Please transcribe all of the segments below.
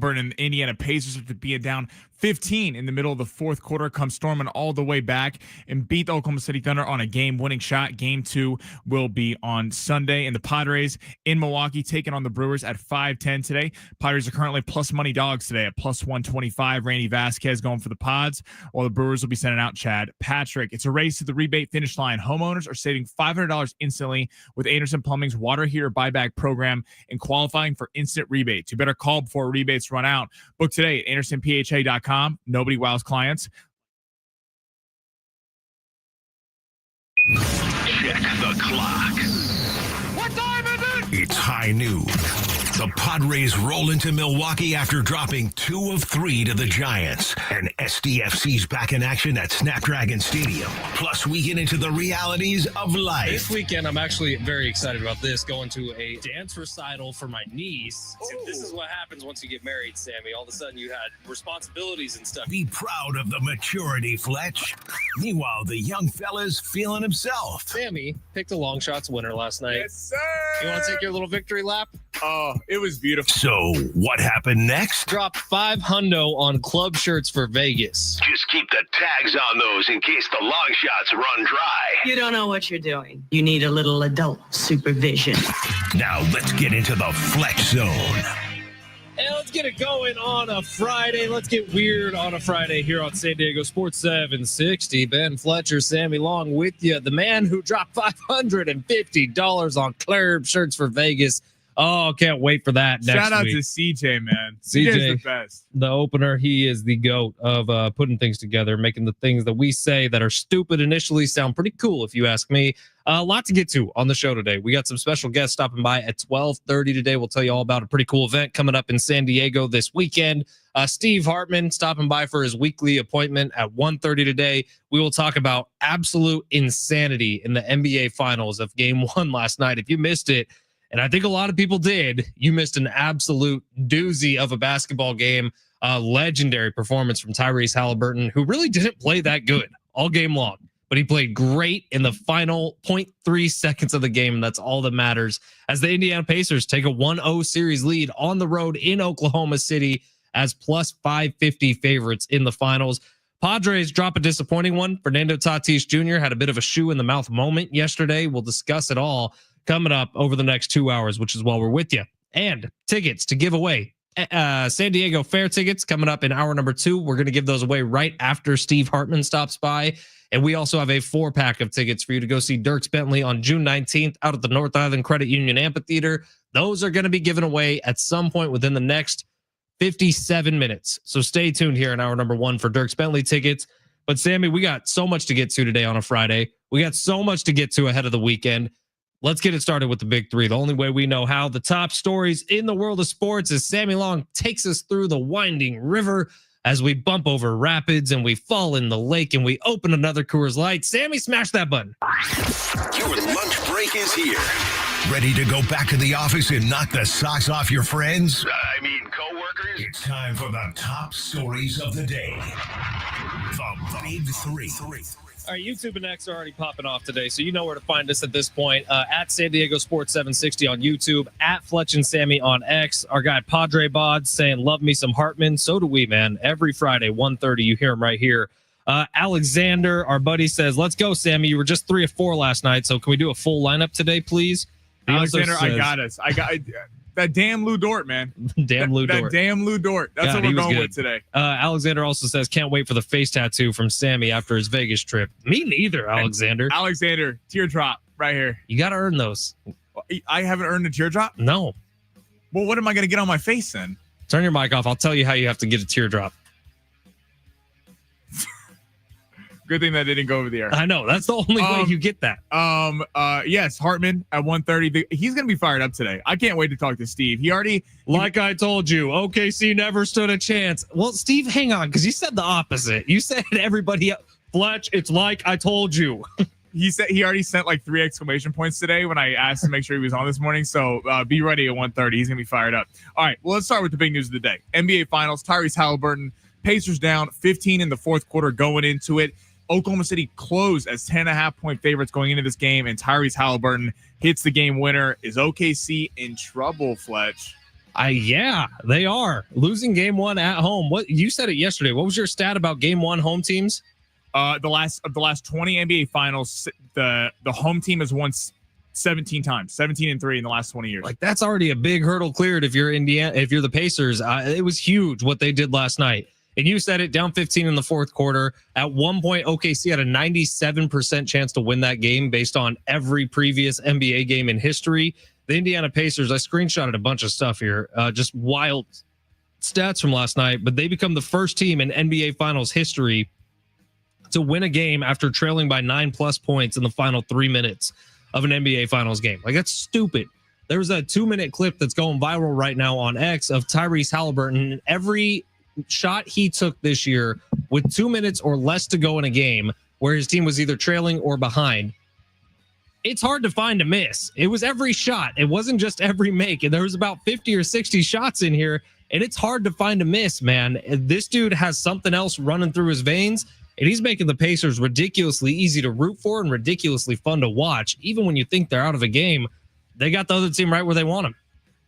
Halliburton and Indiana Pacers after being down 15 in the middle of the fourth quarter, come storming all the way back and beat the Oklahoma City Thunder on a game-winning shot. Game 2 will be on Sunday. And the Padres in Milwaukee taking on the Brewers at 5:10 today. Padres are currently plus money dogs today at plus 125. Randy Vasquez going for the Pods, while the Brewers will be sending out Chad Patrick. It's a race to the rebate finish line. Homeowners are saving $500 instantly with Anderson Plumbing's water heater buyback program and qualifying for instant rebates. You better call before rebates run out. Book today at AndersonPHA.com. Nobody wows clients. Check the clock. What time is it? It's high noon. The Padres roll into Milwaukee after dropping 2 of 3 to the Giants. And SDFC's back in action at Snapdragon Stadium. Plus, we get into the realities of life. This weekend, I'm actually very excited about this. Going to a dance recital for my niece. See, this is what happens once you get married, Sammy. All of a sudden, you had responsibilities and stuff. Be proud of the maturity, Fletch. Meanwhile, the young fella's feeling himself. Sammy picked a long shots winner last night. Yes, sir. You want to take your little victory lap? Oh, it was beautiful. So, what happened next? Drop $500 on club shirts for Vegas. Just keep the tags on those in case the long shots run dry. You don't know what you're doing. You need a little adult supervision. Now, let's get into the Fletch Zone. Hey, let's get it going on a Friday. Let's get weird on a Friday here on San Diego Sports 760. Ben Fletcher, Sammy Long with you. The man who dropped $550 on club shirts for Vegas. Oh, can't wait for that next week. Shout out to CJ, man. CJ, CJ's the best. The opener, he is the GOAT of putting things together, making the things that we say that are stupid initially sound pretty cool, if you ask me. A lot to get to on the show today. We got some special guests stopping by at 12:30 today. We'll tell you all about a pretty cool event coming up in San Diego this weekend. Steve Hartman stopping by for his weekly appointment at 1:30 today. We will talk about absolute insanity in the NBA Finals of Game 1 last night. If you missed it, and I think a lot of people did, you missed an absolute doozy of a basketball game. Legendary performance from Tyrese Halliburton, who really didn't play that good all game long, but he played great in the final 0.3 seconds of the game, and that's all that matters as the Indiana Pacers take a 1-0 series lead on the road in Oklahoma City as plus 550 favorites in the finals. Padres drop a disappointing one. Fernando Tatis Jr. had a bit of a shoe in the mouth moment yesterday. We'll discuss it all coming up over the next 2 hours, which is while we're with you. And tickets to give away. San Diego Fair tickets coming up in hour number 2. We're going to give those away right after Steve Hartman stops by. And we also have a 4-pack of tickets for you to go see Dierks Bentley on June 19th out at the North Island Credit Union Amphitheater. Those are going to be given away at some point within the next 57 minutes. So stay tuned here in hour number 1 for Dierks Bentley tickets. But Sammy, we got so much to get to today on a Friday. We got so much to get to ahead of the weekend. Let's get it started with the big 3. The only way we know how. The top stories in the world of sports as Sammy Long takes us through the winding river as we bump over rapids and we fall in the lake and we open another Coors Light. Sammy, smash that button. Your lunch break is here. Ready to go back to the office and knock the socks off your friends? I mean, coworkers? It's time for the top stories of the day. The Big 3. All right, YouTube and X are already popping off today, so you know where to find us at this point. At San Diego Sports 760 on YouTube, at Fletch and Sammy on X. Our guy Padre Bod saying, love me some Hartman. So do we, man. Every Friday, 1:30, you hear him right here. Alexander, our buddy, says, let's go, Sammy. You were just 3 of 4 last night, so can we do a full lineup today, please? Alexander, I got us. I got that damn Lou Dort, man. Damn Lou Dort. That damn Lou Dort. That's what we're going with today. Alexander also says, can't wait for the face tattoo from Sammy after his Vegas trip. Me neither, Alexander. Alexander, teardrop right here. You got to earn those. I haven't earned a teardrop? No. Well, what am I going to get on my face then? Turn your mic off. I'll tell you how you have to get a teardrop. Good thing that didn't go over the air. I know. That's the only way you get that. Yes, Hartman at 1:30. He's going to be fired up today. I can't wait to talk to Steve. Like I told you, OKC never stood a chance. Well, Steve, hang on, because you said the opposite. You said everybody, Fletch, it's like I told you. He said he already sent like 3 exclamation points today when I asked to make sure he was on this morning. So be ready at 1:30. He's going to be fired up. All right, well, let's start with the big news of the day. NBA Finals, Tyrese Halliburton, Pacers down 15 in the fourth quarter going into it. Oklahoma City closed as 10.5-point favorites going into this game, and Tyrese Halliburton hits the game winner. Is OKC in trouble, Fletch? Yeah, they are losing game one at home. What you said it yesterday. What was your stat about game one home teams? The last 20 NBA finals, the home team has won 17 times, 17-3 in the last 20 years. Like that's already a big hurdle cleared if you're Indiana, if you're the Pacers. It was huge what they did last night. And you said it, down 15 in the fourth quarter. At one point, OKC had a 97% chance to win that game based on every previous NBA game in history. The Indiana Pacers, I screenshotted a bunch of stuff here, just wild stats from last night, but they become the first team in NBA Finals history to win a game after trailing by 9+ points in the final 3 minutes of an NBA Finals game. Like, that's stupid. There's a 2-minute clip that's going viral right now on X of Tyrese Halliburton. Every shot he took this year with 2 minutes or less to go in a game where his team was either trailing or behind, it's hard to find a miss. It was every shot. It wasn't just every make. And there was about 50 or 60 shots in here, and it's hard to find a miss, man. This dude has something else running through his veins, and he's making the Pacers ridiculously easy to root for and ridiculously fun to watch. Even when you think they're out of a game, they got the other team right where they want them.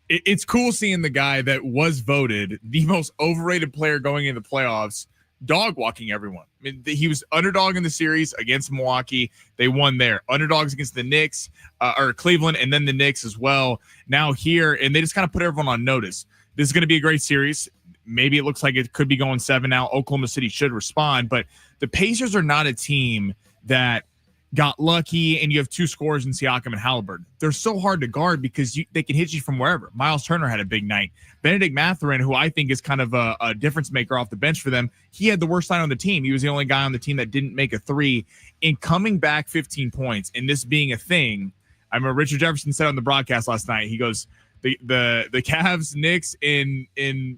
It's cool seeing the guy that was voted the most overrated player going into the playoffs dog walking everyone. I mean, he was underdog in the series against Milwaukee. They won there. Underdogs against the Knicks or Cleveland, and then the Knicks as well. Now here, and they just kind of put everyone on notice. This is going to be a great series. Maybe it looks like it could be going 7 now. Oklahoma City should respond, but the Pacers are not a team that got lucky and you have 2 scorers in Siakam and Halliburton. They're so hard to guard because they can hit you from wherever. Miles Turner had a big night. Benedict Mathurin, who I think is kind of a difference maker off the bench for them, he had the worst line on the team. He was the only guy on the team that didn't make a 3. In coming back 15 points and this being a thing, I remember Richard Jefferson said on the broadcast last night, he goes, the Cavs, Knicks, and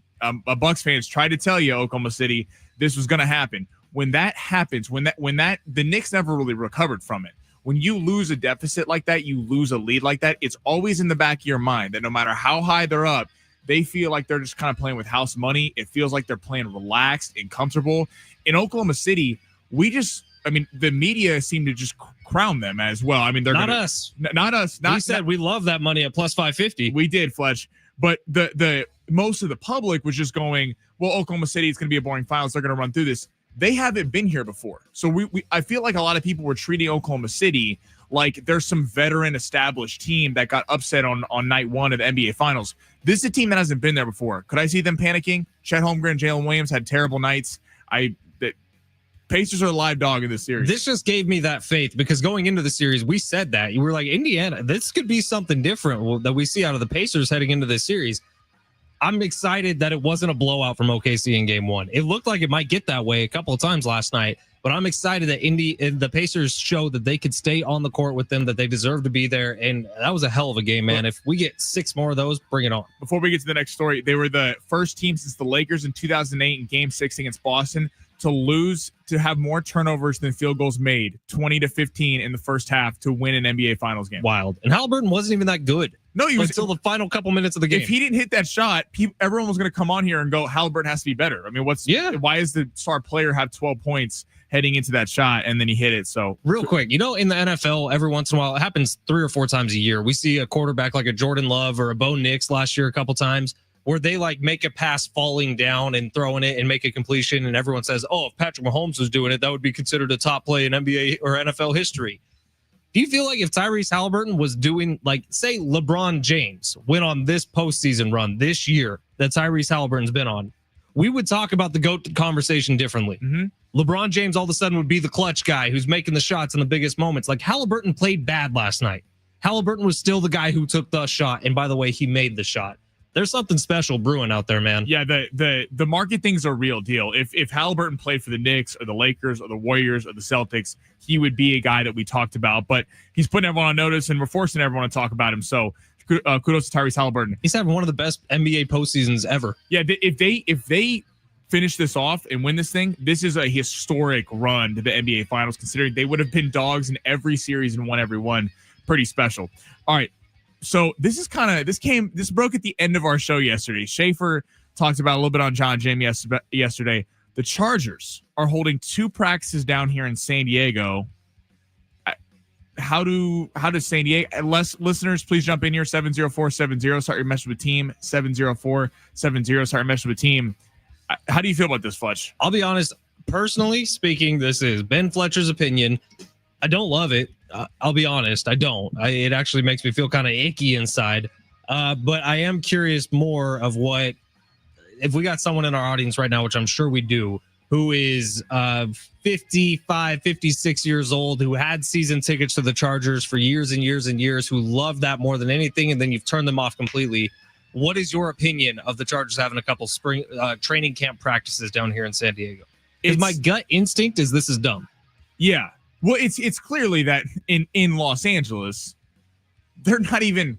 Bucks fans tried to tell you, Oklahoma City, this was going to happen. When that happens, the Knicks never really recovered from it. When you lose a deficit like that, you lose a lead like that, it's always in the back of your mind that no matter how high they're up, they feel like they're just kind of playing with house money. It feels like they're playing relaxed and comfortable. In Oklahoma City, the media seem to just crown them as well. I mean, they're not us. We said we love that money at plus 550. We did, Fletch. But the most of the public was just going, well, Oklahoma City, it's going to be a boring finals. They're going to run through this. They haven't been here before. So I feel like a lot of people were treating Oklahoma City like there's some veteran established team that got upset on night 1 of the NBA Finals. This is a team that hasn't been there before. Could I see them panicking? Chet Holmgren, Jalen Williams had terrible nights. The Pacers are a live dog in this series. This just gave me that faith because going into the series, we said that. You were like, Indiana, this could be something different that we see out of the Pacers heading into this series. I'm excited that it wasn't a blowout from OKC in game 1. It looked like it might get that way a couple of times last night, but I'm excited that the Pacers showed that they could stay on the court with them, that they deserve to be there, and that was a hell of a game, man. If we get 6 more of those, bring it on. Before we get to the next story, they were the first team since the Lakers in 2008 in game 6 against Boston to have more turnovers than field goals made, 20-15 in the first half to win an NBA Finals game. Wild. And Halliburton wasn't even that good. No, he was until the final couple minutes of the game. If he didn't hit that shot, everyone was going to come on here and go, Halliburton has to be better. I mean, why is the star player have 12 points heading into that shot and then he hit it? So real quick, in the NFL, every once in a while, it happens 3 or 4 times a year. We see a quarterback like a Jordan Love or a Bo Nix last year a couple times where they like make a pass falling down and throwing it and make a completion. And everyone says, oh, if Patrick Mahomes was doing it, that would be considered a top play in NBA or NFL history. Do you feel like if Tyrese Halliburton was doing, like, say LeBron James went on this postseason run this year that Tyrese Halliburton's been on, we would talk about the GOAT conversation differently. Mm-hmm. LeBron James all of a sudden would be the clutch guy who's making the shots in the biggest moments. Like, Halliburton played bad last night. Halliburton was still the guy who took the shot. And by the way, he made the shot. There's something special brewing out there, man. Yeah, the market thing's a real deal. If Halliburton played for the Knicks or the Lakers or the Warriors or the Celtics, he would be a guy that we talked about. But he's putting everyone on notice, and we're forcing everyone to talk about him. So kudos to Tyrese Halliburton. He's having one of the best NBA postseasons ever. Yeah, if they finish this off and win this thing, this is a historic run to the NBA Finals, considering they would have been dogs in every series and won every one. Pretty special. All right. So this broke at the end of our show yesterday. Schaefer talked about a little bit on John Jim yesterday. The Chargers are holding 2 practices down here in San Diego. how does San Diego? Listeners, please jump in here. 70470. Start your message with team. 70470. Start your message with team. How do you feel about this, Fletch? I'll be honest. Personally speaking, this is Ben Fletcher's opinion. I don't love it. I'll be honest. I don't. It actually makes me feel kind of icky inside. But I am curious more of what, if we got someone in our audience right now, which I'm sure we do, who is 55, 56 years old, who had season tickets to the Chargers for years and years and years, who loved that more than anything, and then you've turned them off completely. What is your opinion of the Chargers having a couple spring training camp practices down here in San Diego? Because my gut instinct is this is dumb. Yeah. Well, it's clearly that in Los Angeles, they're not even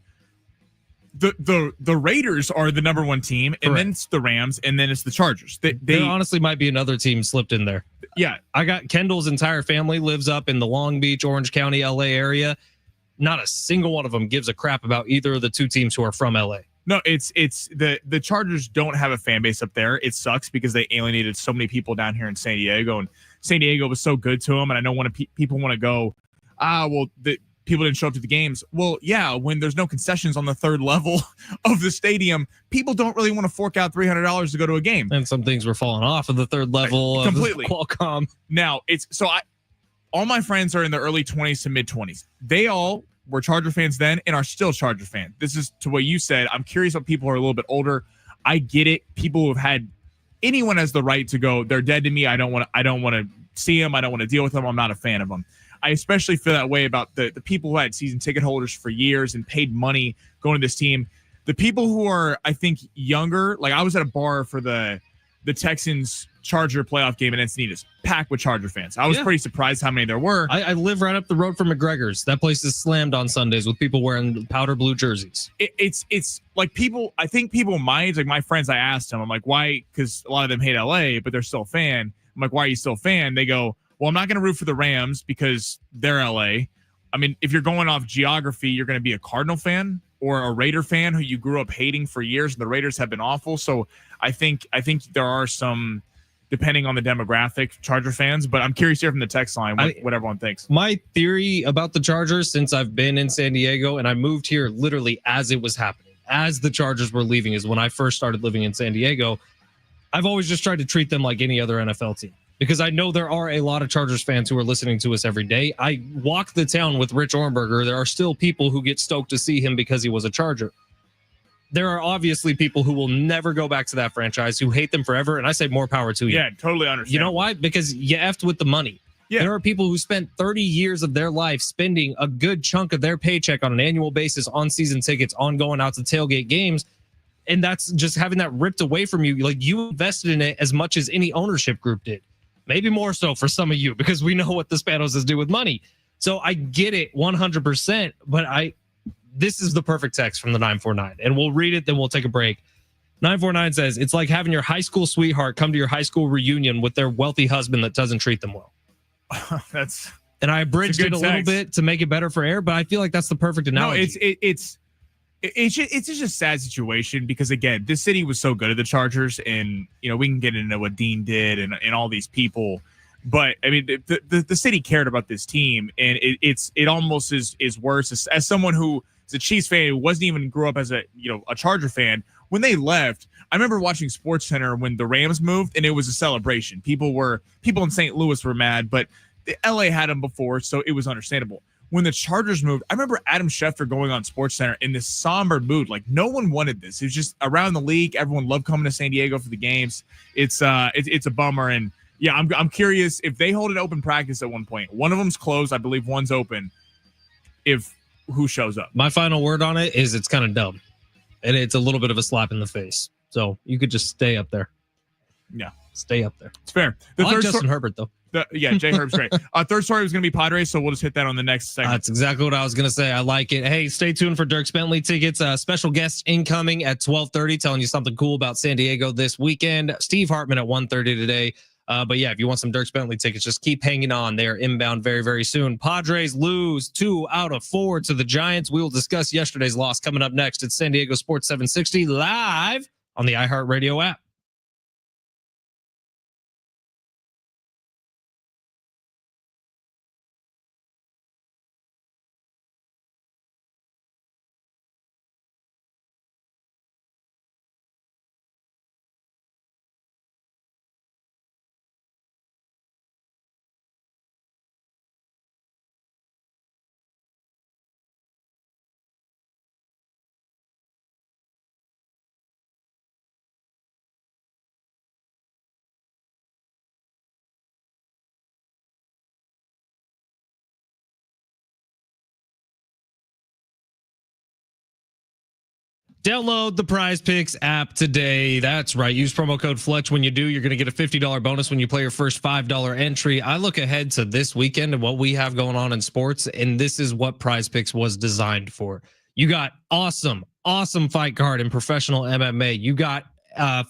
the Raiders are the number one team, and then it's the Rams, and then it's the Chargers. They honestly might be another team slipped in there. Yeah. I got Kendall's entire family lives up in the Long Beach, Orange County, LA area. Not a single one of them gives a crap about either of the two teams who are from LA. No, it's the Chargers don't have a fan base up there. It sucks because they alienated so many people down here in San Diego, and San Diego was so good to them. And I know people want to go, the people didn't show up to the games. Well, yeah, when there's no concessions on the third level of the stadium, people don't really want to fork out $300 to go to a game. And some things were falling off of the third level completely. Of Qualcomm. Now all my friends are in the early 20s to mid 20s. They all were Charger fans then and are still Charger fans. This is to what you said. I'm curious what people who are a little bit older. I get it. People who have had, anyone has the right to go, they're dead to me. I don't want to see them. I don't want to deal with them. I'm not a fan of them. I especially feel that way about the people who had season ticket holders for years and paid money going to this team. The people who are, I think, younger, like I was at a bar for the Texans Charger playoff game in Encinitas, packed with Charger fans. I was pretty surprised how many there were. I live right up the road from McGregor's. That place is slammed on Sundays with people wearing powder blue jerseys. It's like people, I think people my age, like my friends, I asked them, I'm like, why? Because a lot of them hate LA, but they're still a fan. I'm like, why are you still a fan? They go, well, I'm not going to root for the Rams because they're LA. I mean, if you're going off geography, you're going to be a Cardinal fan or a Raider fan who you grew up hating for years, and the Raiders have been awful. So I think there are some, depending on the demographic, Charger fans, but I'm curious to hear from the text line what everyone thinks. My theory about the Chargers, since I've been in San Diego and I moved here literally as it was happening, as the Chargers were leaving, is when I first started living in San Diego. I've always just tried to treat them like any other NFL team, because I know there are a lot of Chargers fans who are listening to us every day. I walk the town with Rich Ohrnberger. There are still people who get stoked to see him because he was a Charger. There are obviously people who will never go back to that franchise, who hate them forever, and I say more power to you. Yeah, totally understand. You know why? Because you effed with the money. Yeah. There are people who spent 30 years of their life spending a good chunk of their paycheck on an annual basis on season tickets, on going out to tailgate games, and that's just having that ripped away from you. Like, you invested in it as much as any ownership group did. Maybe more so for some of you, because we know what the Spanos do with money. So I get it 100%, but this is the perfect text from the 949, and we'll read it, then we'll take a break. 949 says, it's like having your high school sweetheart come to your high school reunion with their wealthy husband that doesn't treat them well. And I abridged it a little bit to make it better for air, but I feel like that's the perfect analogy. No, it's just a sad situation, because again, this city was so good at the Chargers, and we can get into what Dean did and all these people, but I mean the city cared about this team, and it almost is worse as someone who is a Chiefs fan who wasn't even grew up as a Charger fan. When they left, I remember watching SportsCenter when the Rams moved, and it was a celebration. People in St. Louis were mad, but LA had them before, so it was understandable. When the Chargers moved, I remember Adam Schefter going on SportsCenter in this somber mood. Like, no one wanted this. It was just around the league. Everyone loved coming to San Diego for the games. It's a bummer. And yeah, I'm curious if they hold an open practice at one point. One of them's closed. I believe one's open. Who shows up? My final word on it is it's kind of dumb, and it's a little bit of a slap in the face. So you could just stay up there. Yeah. Stay up there. It's fair. I like Justin Herbert, though. Jay Herb's great. Third story was going to be Padres, so we'll just hit that on the next segment. That's exactly what I was going to say. I like it. Hey, stay tuned for Dirk Bentley tickets. Special guest incoming at 12:30, telling you something cool about San Diego this weekend. Steve Hartman at 1:30 today. But yeah, if you want some Dirk Bentley tickets, just keep hanging on. They are inbound very, very soon. Padres lose 2 out of 4 to the Giants. We will discuss yesterday's loss coming up next. It's San Diego Sports 760 live on the iHeartRadio app. Download the Prize Picks app today. That's right. Use promo code Fletch when you do. You're going to get a $50 bonus when you play your first $5 entry. I look ahead to this weekend and what we have going on in sports, and this is what Prize Picks was designed for. You got awesome fight card in professional MMA. You got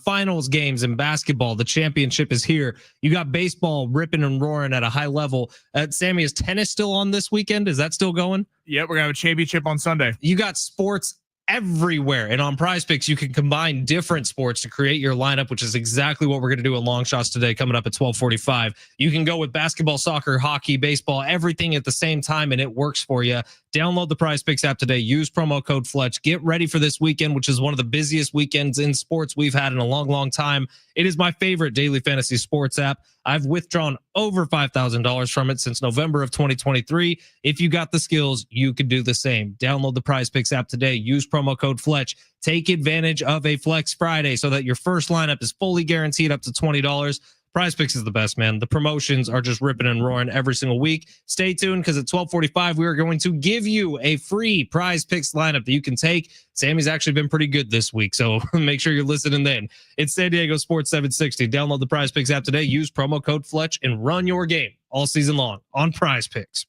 finals games in basketball. The championship is here. You got baseball ripping and roaring at a high level. Sammy, is tennis still on this weekend? Is that still going? Yeah, we're going to have a championship on Sunday. You got sports everywhere. And on Prize Picks, you can combine different sports to create your lineup, which is exactly what we're going to do at Long Shots today, coming up at 12:45. You can go with basketball, soccer, hockey, baseball, everything at the same time, and it works for you. Download the Prize Picks app today. Use promo code Fletch. Get ready for this weekend, which is one of the busiest weekends in sports we've had in a long time. It is my favorite daily fantasy sports app. I've withdrawn over $5,000 from it since November of 2023. If you got the skills, you can do the same. Download the Prize Picks app today. Use promo code Fletch. Take advantage of a Flex Friday so that your first lineup is fully guaranteed up to $20. Prize Picks is the best, man. The promotions are just ripping and roaring every single week. Stay tuned because at 12:45, we are going to give you a free Prize Picks lineup that you can take. Sammy's actually been pretty good this week, so make sure you're listening then. It's San Diego Sports 760. Download the Prize Picks app today. Use promo code Fletch and run your game all season long on Prize Picks.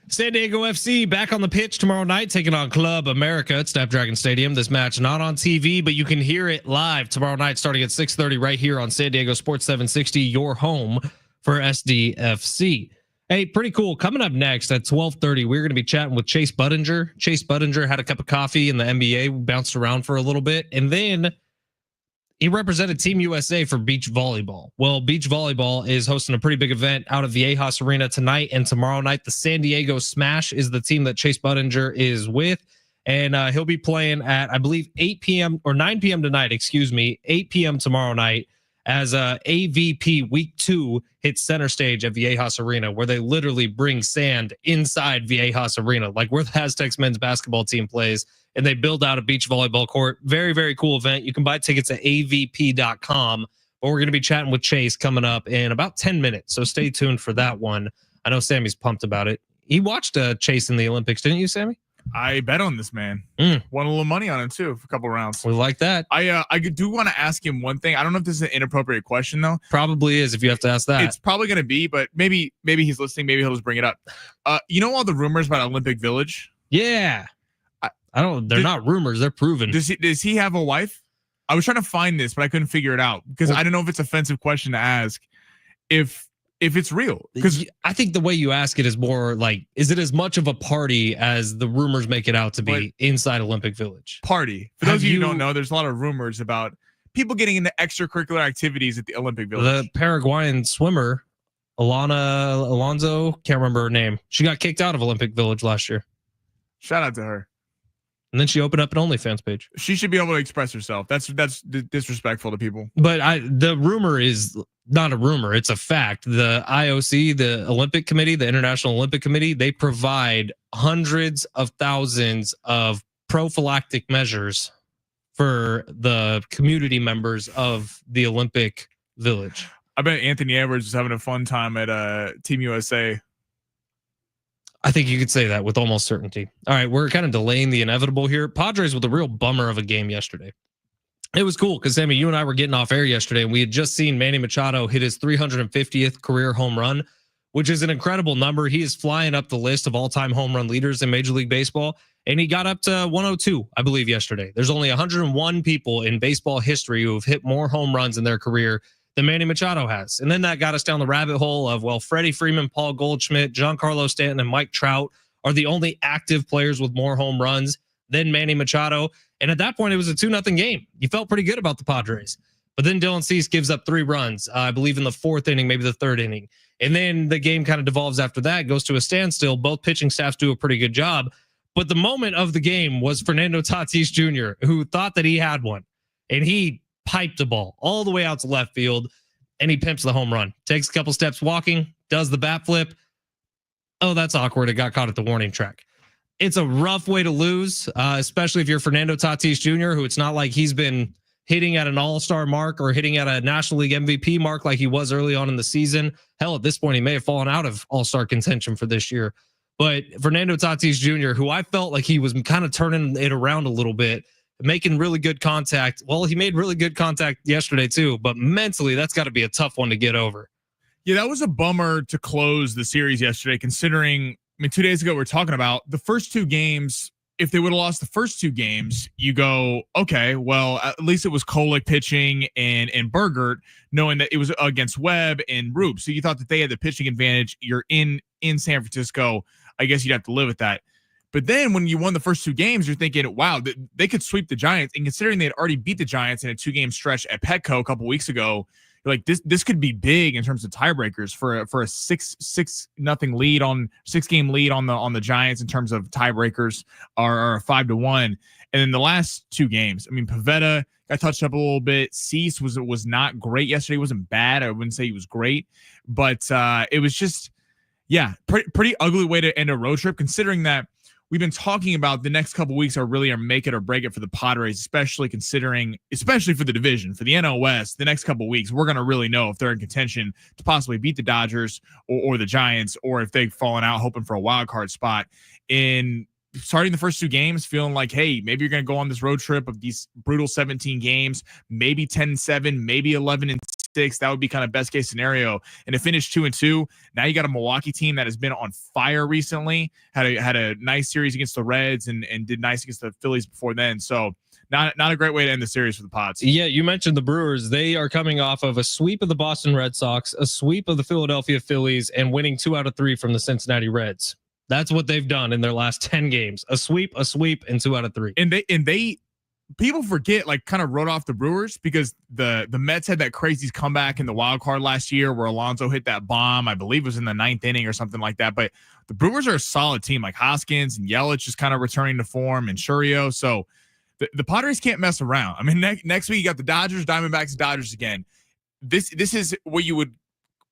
San Diego FC back on the pitch tomorrow night, taking on Club America at Snapdragon Stadium. This match not on TV, but you can hear it live tomorrow night starting at 6:30 right here on San Diego Sports 760, your home for SDFC. Hey, pretty cool. Coming up next at 12:30, we're going to be chatting with Chase Budinger. Chase Budinger had a cup of coffee in the NBA, bounced around for a little bit, and then he represented Team USA for beach volleyball. Well, beach volleyball is hosting a pretty big event out of Viejas Arena tonight and tomorrow night. The San Diego Smash is the team that Chase Budinger is with. And he'll be playing at, I believe, 8 p.m. or 9 p.m. tonight, 8 p.m. tomorrow night as AVP Week 2 hits center stage at Viejas Arena, where they literally bring sand inside Viejas Arena, like where the Aztecs men's basketball team plays. And they build out a beach volleyball court. Very, very cool event. You can buy tickets at avp.com. But we're going to be chatting with Chase coming up in about 10 minutes. So stay tuned for that one. I know Sammy's pumped about it. He watched Chase in the Olympics, didn't you, Sammy? I bet on this man. Won a little money on him too for a couple rounds. We like that. I do want to ask him one thing. I don't know if this is an inappropriate question though. Probably is if you have to ask that. It's probably going to be, but maybe he's listening. Maybe he'll just bring it up. You know all the rumors about Olympic Village? Yeah. I don't. They're not rumors. They're proven. Does he have a wife? I was trying to find this, but I couldn't figure it out because I don't know if it's an offensive question to ask. If it's real, because I think the way you ask it is more like, is it as much of a party as the rumors make it out to be inside Olympic Village? Party. For those of you who don't know, there's a lot of rumors about people getting into extracurricular activities at the Olympic Village. The Paraguayan swimmer, Alonso, can't remember her name. She got kicked out of Olympic Village last year. Shout out to her. And then she opened up an OnlyFans page. She should be able to express herself. That's disrespectful to people. But the rumor is not a rumor. It's a fact. The IOC, the Olympic Committee, the International Olympic Committee, they provide hundreds of thousands of prophylactic measures for the community members of the Olympic Village. I bet Anthony Edwards is having a fun time at Team USA. I think you could say that with almost certainty. All right, we're kind of delaying the inevitable here. Padres with a real bummer of a game yesterday. It was cool because, Sammy, you and I were getting off air yesterday, and we had just seen Manny Machado hit his 350th career home run, which is an incredible number. He is flying up the list of all-time home run leaders in Major League Baseball, and he got up to 102, I believe, yesterday. There's only 101 people in baseball history who have hit more home runs in their career than Manny Machado has. And then that got us down the rabbit hole of, well, Freddie Freeman, Paul Goldschmidt, Giancarlo Stanton, and Mike Trout are the only active players with more home runs than Manny Machado. And at that point, it was a 2-0 game. You felt pretty good about the Padres. But then Dylan Cease gives up 3 runs, I believe in the 4th inning, maybe the 3rd inning. And then the game kind of devolves after that, goes to a standstill. Both pitching staffs do a pretty good job. But the moment of the game was Fernando Tatis Jr., who thought that he had one. And he piped the ball all the way out to left field, and he pimps the home run. Takes a couple steps walking, does the bat flip. Oh, that's awkward. It got caught at the warning track. It's a rough way to lose, especially if you're Fernando Tatis Jr., who it's not like he's been hitting at an all-star mark or hitting at a National League MVP mark like he was early on in the season. Hell, at this point, he may have fallen out of all-star contention for this year. But Fernando Tatis Jr., who I felt like he was kind of turning it around a little bit, making really good contact. Well, he made really good contact yesterday too, but mentally that's got to be a tough one to get over. Yeah, that was a bummer to close the series yesterday, considering, 2 days ago we were talking about the first 2 games. If they would have lost the first 2 games, you go, okay, well, at least it was Kolek pitching and Bergert, knowing that it was against Webb and Roop. So you thought that they had the pitching advantage. You're in San Francisco. I guess you'd have to live with that. But then when you won the first 2 games, you're thinking, wow, they could sweep the Giants. And considering they had already beat the Giants in a 2-game stretch at Petco a couple weeks ago, you're like, this could be big in terms of tiebreakers for a 6-0 lead on 6-game lead on the Giants in terms of tiebreakers are 5-1. And then the last 2 games, Pivetta got touched up a little bit. Cease was not great yesterday. He wasn't bad. I wouldn't say he was great, but it was just, pretty ugly way to end a road trip, considering that we've been talking about the next couple weeks are make it or break it for the Padres, especially for the division, for the NL West. The next couple weeks, we're going to really know if they're in contention to possibly beat the Dodgers or the Giants, or if they've fallen out hoping for a wild card spot. In starting the first 2 games, feeling like, hey, maybe you're going to go on this road trip of these brutal 17 games, maybe 10-7, maybe 11-6. That would be kind of best case scenario. And to finish 2-2, now you got a Milwaukee team that has been on fire recently, had a nice series against the Reds and did nice against the Phillies before then. So not a great way to end the series for the Pods. Yeah, you mentioned the Brewers. They are coming off of a sweep of the Boston Red Sox, a sweep of the Philadelphia Phillies, and winning 2 out of 3 from the Cincinnati Reds. That's what they've done in their last 10 games. A sweep, and 2 out of 3. And they people forget, kind of wrote off the Brewers because the Mets had that crazy comeback in the wild card last year where Alonso hit that bomb. I believe it was in the 9th inning or something like that. But the Brewers are a solid team, like Hoskins and Yelich just kind of returning to form, and Churio. So the Padres can't mess around. Next week you got the Dodgers, Diamondbacks, Dodgers again. This is what you would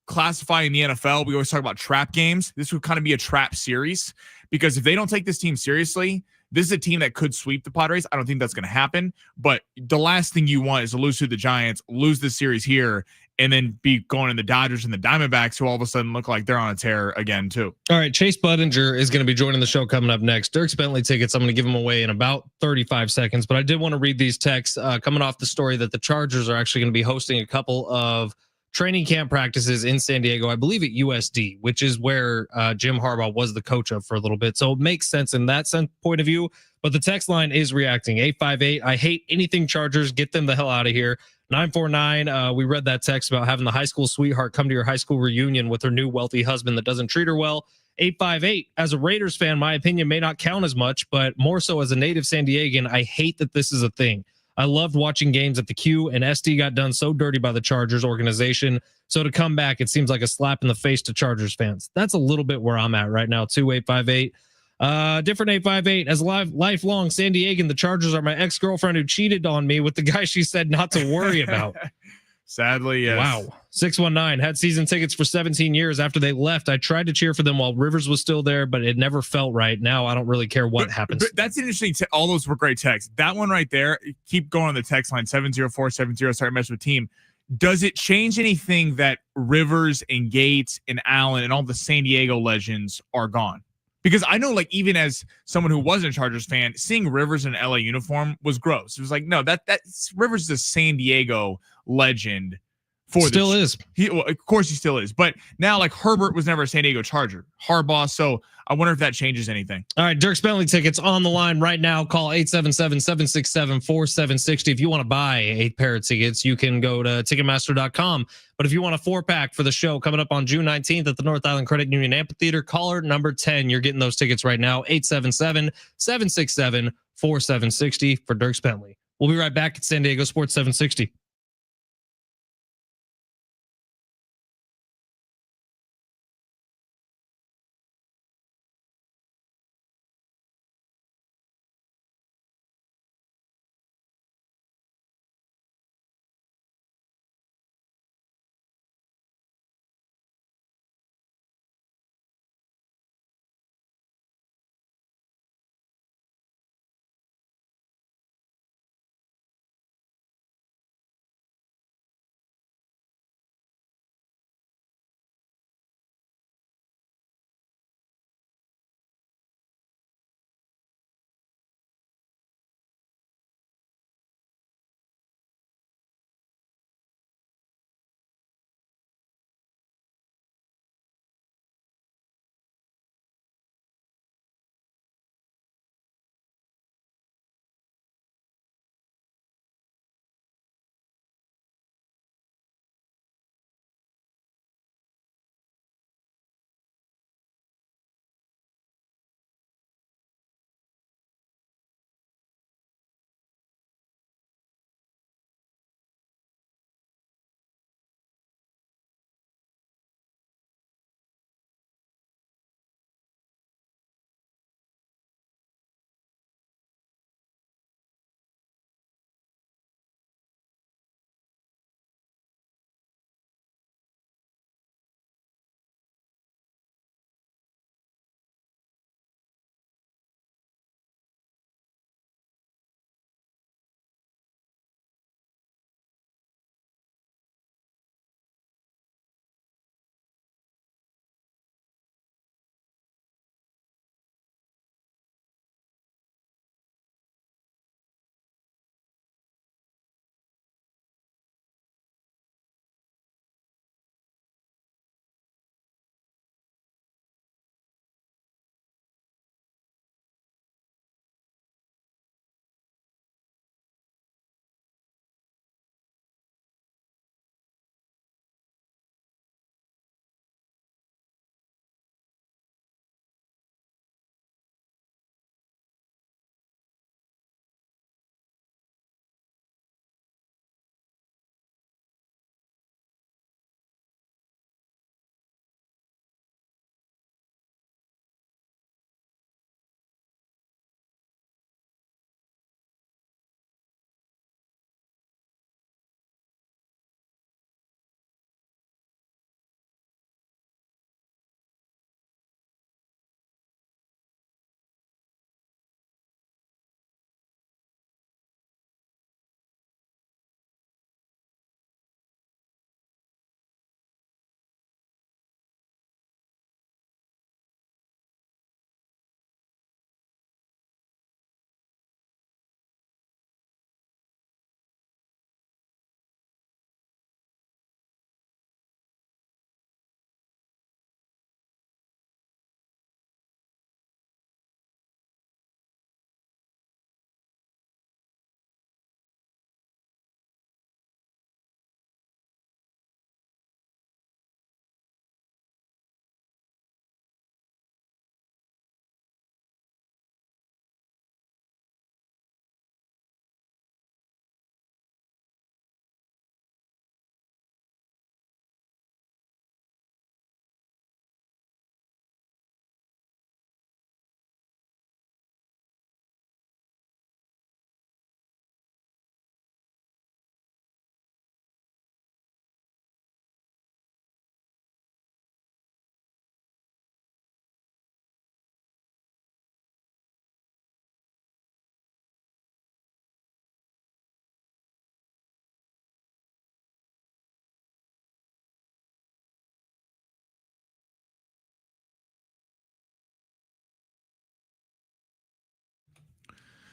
classify in the NFL. We always talk about trap games. This would kind of be a trap series, because if they don't take this team seriously, this is a team that could sweep the Padres. I don't think that's going to happen, but the last thing you want is to lose to the Giants, lose this series here, and then be going to the Dodgers and the Diamondbacks, who all of a sudden look like they're on a tear again too. All right, Chase Budinger is going to be joining the show coming up next. Dirk Bentley tickets, I'm going to give them away in about 35 seconds, but I did want to read these texts coming off the story that the Chargers are actually going to be hosting a couple of training camp practices in San Diego, I believe at USD, which is where Jim Harbaugh was the coach of for a little bit. So it makes sense in that point of view. But the text line is reacting. 858, I hate anything Chargers. Get them the hell out of here. 949, we read that text about having the high school sweetheart come to your high school reunion with her new wealthy husband that doesn't treat her well. 858, as a Raiders fan, my opinion may not count as much, but more so as a native San Diegan, I hate that this is a thing. I loved watching games at the Q, and SD got done so dirty by the Chargers organization. So to come back, it seems like a slap in the face to Chargers fans. That's a little bit where I'm at right now, 2858. Different 858. As a lifelong San Diegan, the Chargers are my ex-girlfriend who cheated on me with the guy she said not to worry about. Sadly, yes. Wow. 619 had season tickets for 17 years. After they left, I tried to cheer for them while Rivers was still there, but it never felt right. Now I don't really care what happens. But that's an interesting. All those were great texts. That one right there. Keep going on the text line 70470. Sorry, mess with team. does it change anything that Rivers and Gates and Allen and all the San Diego legends are gone? Because I know, like, even as someone who wasn't a Chargers fan, seeing Rivers in an LA uniform was gross. It was like, no, that Rivers is a San Diego legend. Still is. Well, of course he still is. But now, like, Herbert was never a San Diego Charger. Harbaugh. So I wonder if that changes anything. All right, Dirk Bentley tickets on the line right now. Call 877-767-4760. If you want to buy 8 pair of tickets, you can go to Ticketmaster.com. But if you want a 4-pack for the show coming up on June 19th at the North Island Credit Union Amphitheater, caller number 10, you're getting those tickets right now. 877-767-4760 for Dirk Bentley. We'll be right back at San Diego Sports 760.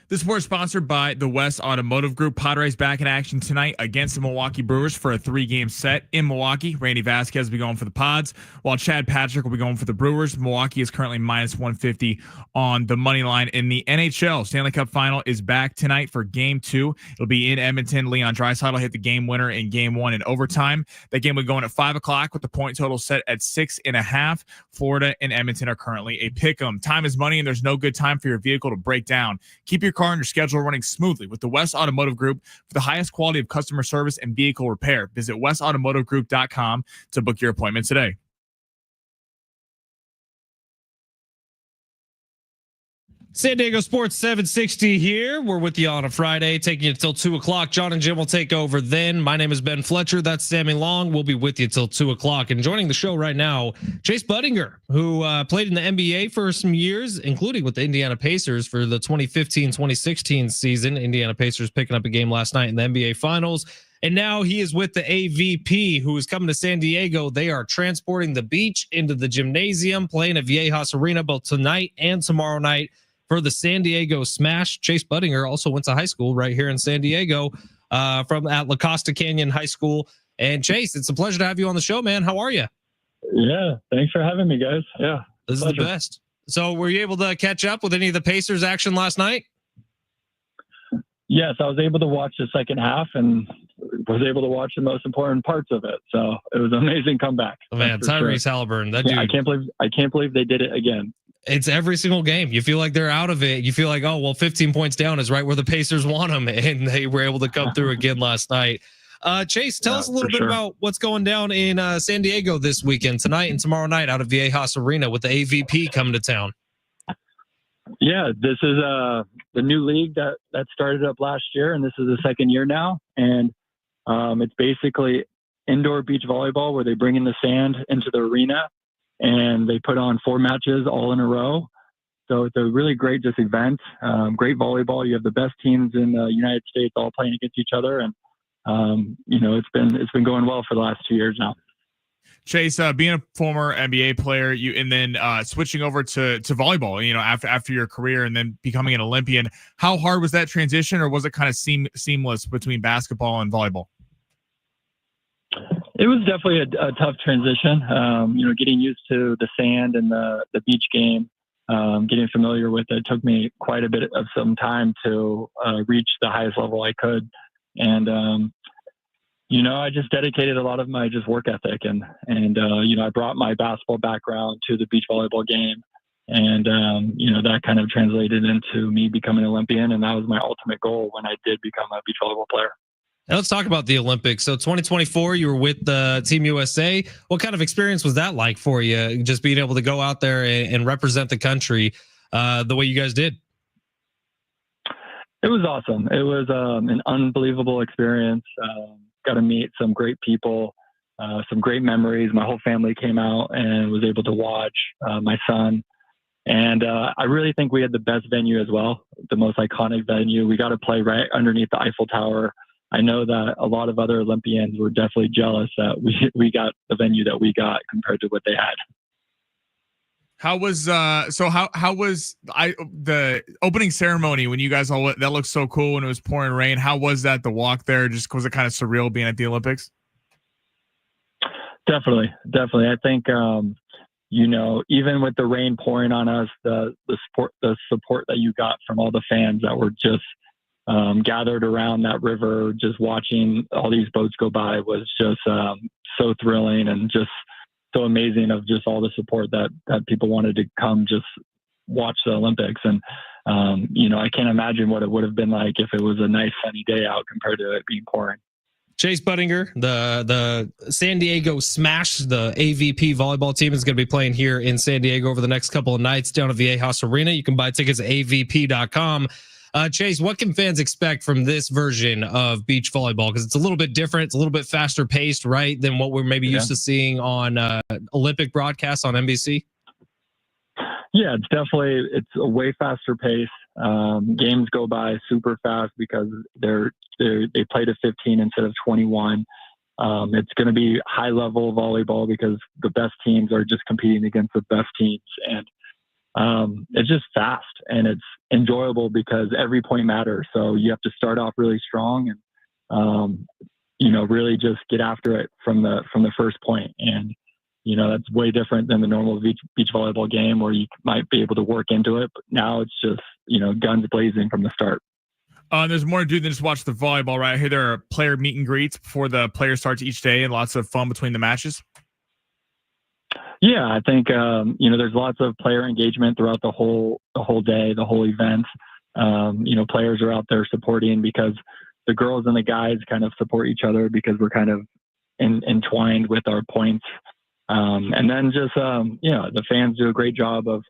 This sport is sponsored by the West Automotive Group. Padres back in action tonight against the Milwaukee Brewers for a 3-game set in Milwaukee. Randy Vasquez will be going for the Pods, while Chad Patrick will be going for the Brewers. Milwaukee is currently minus 150 on the money line. In the NHL, Stanley Cup Final is back tonight for Game 2. It'll be in Edmonton. Leon Draisaitl hit the game winner in Game 1 in overtime. That game will go in at 5 o'clock with the point total set at 6.5. Florida and Edmonton are currently a pick'em. Time is money, and there's no good time for your vehicle to break down. Keep your car and your schedule running smoothly with the West Automotive Group for the highest quality of customer service and vehicle repair. Visit westautomotivegroup.com to book your appointment today. San Diego Sports 760 here. We're with you on a Friday, taking you until 2 o'clock. John and Jim will take over then. My name is Ben Fletcher. That's Sammy Long. We'll be with you till 2 o'clock. And joining the show right now, Chase Budinger, who played in the NBA for some years, including with the Indiana Pacers for the 2015-2016 season. Indiana Pacers picking up a game last night in the NBA Finals. And now he is with the AVP, who is coming to San Diego. They are transporting the beach into the gymnasium, playing at Viejas Arena both tonight and tomorrow night for the San Diego Smash. Chase Budinger also went to high school right here in San Diego from at La Costa Canyon High School. And Chase, it's a pleasure to have you on the show, man. How are you? Yeah, thanks for having me, guys. Yeah, this pleasure. Is the best. So were you able to catch up with any of the Pacers action last night? Yes, I was able to watch the second half and was able to watch the most important parts of it. So it was an amazing comeback. Oh, man, Tyrese Halliburton, that dude. I can't believe they did it again. It's every single game. You feel like they're out of it. You feel like, oh, well, 15 points down is right where the Pacers want them. And they were able to come through again last night. Chase, tell us a little bit about what's going down in San Diego this weekend, tonight and tomorrow night out of Viejas Arena with the AVP coming to town. Yeah, this is the new league that started up last year, and this is the second year now. And it's basically indoor beach volleyball where they bring in the sand into the arena and they put on 4 matches all in a row. So it's a really great event. Great volleyball. You have the best teams in the United States all playing against each other, and it's been going well for the last 2 years now. Chase, being a former NBA player, and then switching over to volleyball, after your career, and then becoming an Olympian, how hard was that transition, or was it kind of seamless between basketball and volleyball? It was definitely a tough transition. Getting used to the sand and the beach game, getting familiar with it took me quite a bit of some time to reach the highest level I could. And, I just dedicated a lot of my work ethic and I brought my basketball background to the beach volleyball game. And, that kind of translated into me becoming an Olympian. And that was my ultimate goal when I did become a beach volleyball player. Now let's talk about the Olympics. So 2024, you were with the Team USA. What kind of experience was that like for you? Just being able to go out there and represent the country the way you guys did? It was awesome. It was an unbelievable experience. Got to meet some great people, some great memories. My whole family came out and was able to watch, my son. And I really think we had the best venue as well, the most iconic venue. We got to play right underneath the Eiffel Tower. I know that a lot of other Olympians were definitely jealous that we got the venue that we got compared to what they had. How was the opening ceremony when you guys all, that looked so cool when it was pouring rain? How was that, the walk there? Just was it kind of surreal being at the Olympics? Definitely. I think even with the rain pouring on us, the support that you got from all the fans that were just gathered around that river, just watching all these boats go by was just so thrilling and just so amazing of just all the support that people wanted to come just watch the Olympics. And, I can't imagine what it would have been like if it was a nice sunny day out compared to it being pouring. Chase Budinger, the San Diego Smash, the AVP volleyball team is going to be playing here in San Diego over the next couple of nights down at Viejas Arena. You can buy tickets at avp.com. Chase, what can fans expect from this version of beach volleyball? Because it's a little bit different. It's a little bit faster paced, right, than what we're maybe used to seeing on Olympic broadcasts on NBC? Yeah, it's a way faster pace. Games go by super fast because they play to 15 instead of 21. It's going to be high level volleyball because the best teams are just competing against the best teams. And it's just fast and enjoyable because every point matters. So you have to start off really strong and, really just get after it from the first point. And, that's way different than the normal beach volleyball game where you might be able to work into it. But now it's just, guns blazing from the start. There's more to do than just watch the volleyball, right? I hear there are player meet and greets before the player starts each day and lots of fun between the matches. Yeah, I think, there's lots of player engagement throughout the whole day, the whole event. Players are out there supporting because the girls and the guys kind of support each other because we're kind of entwined with our points. And then just, the fans do a great job of,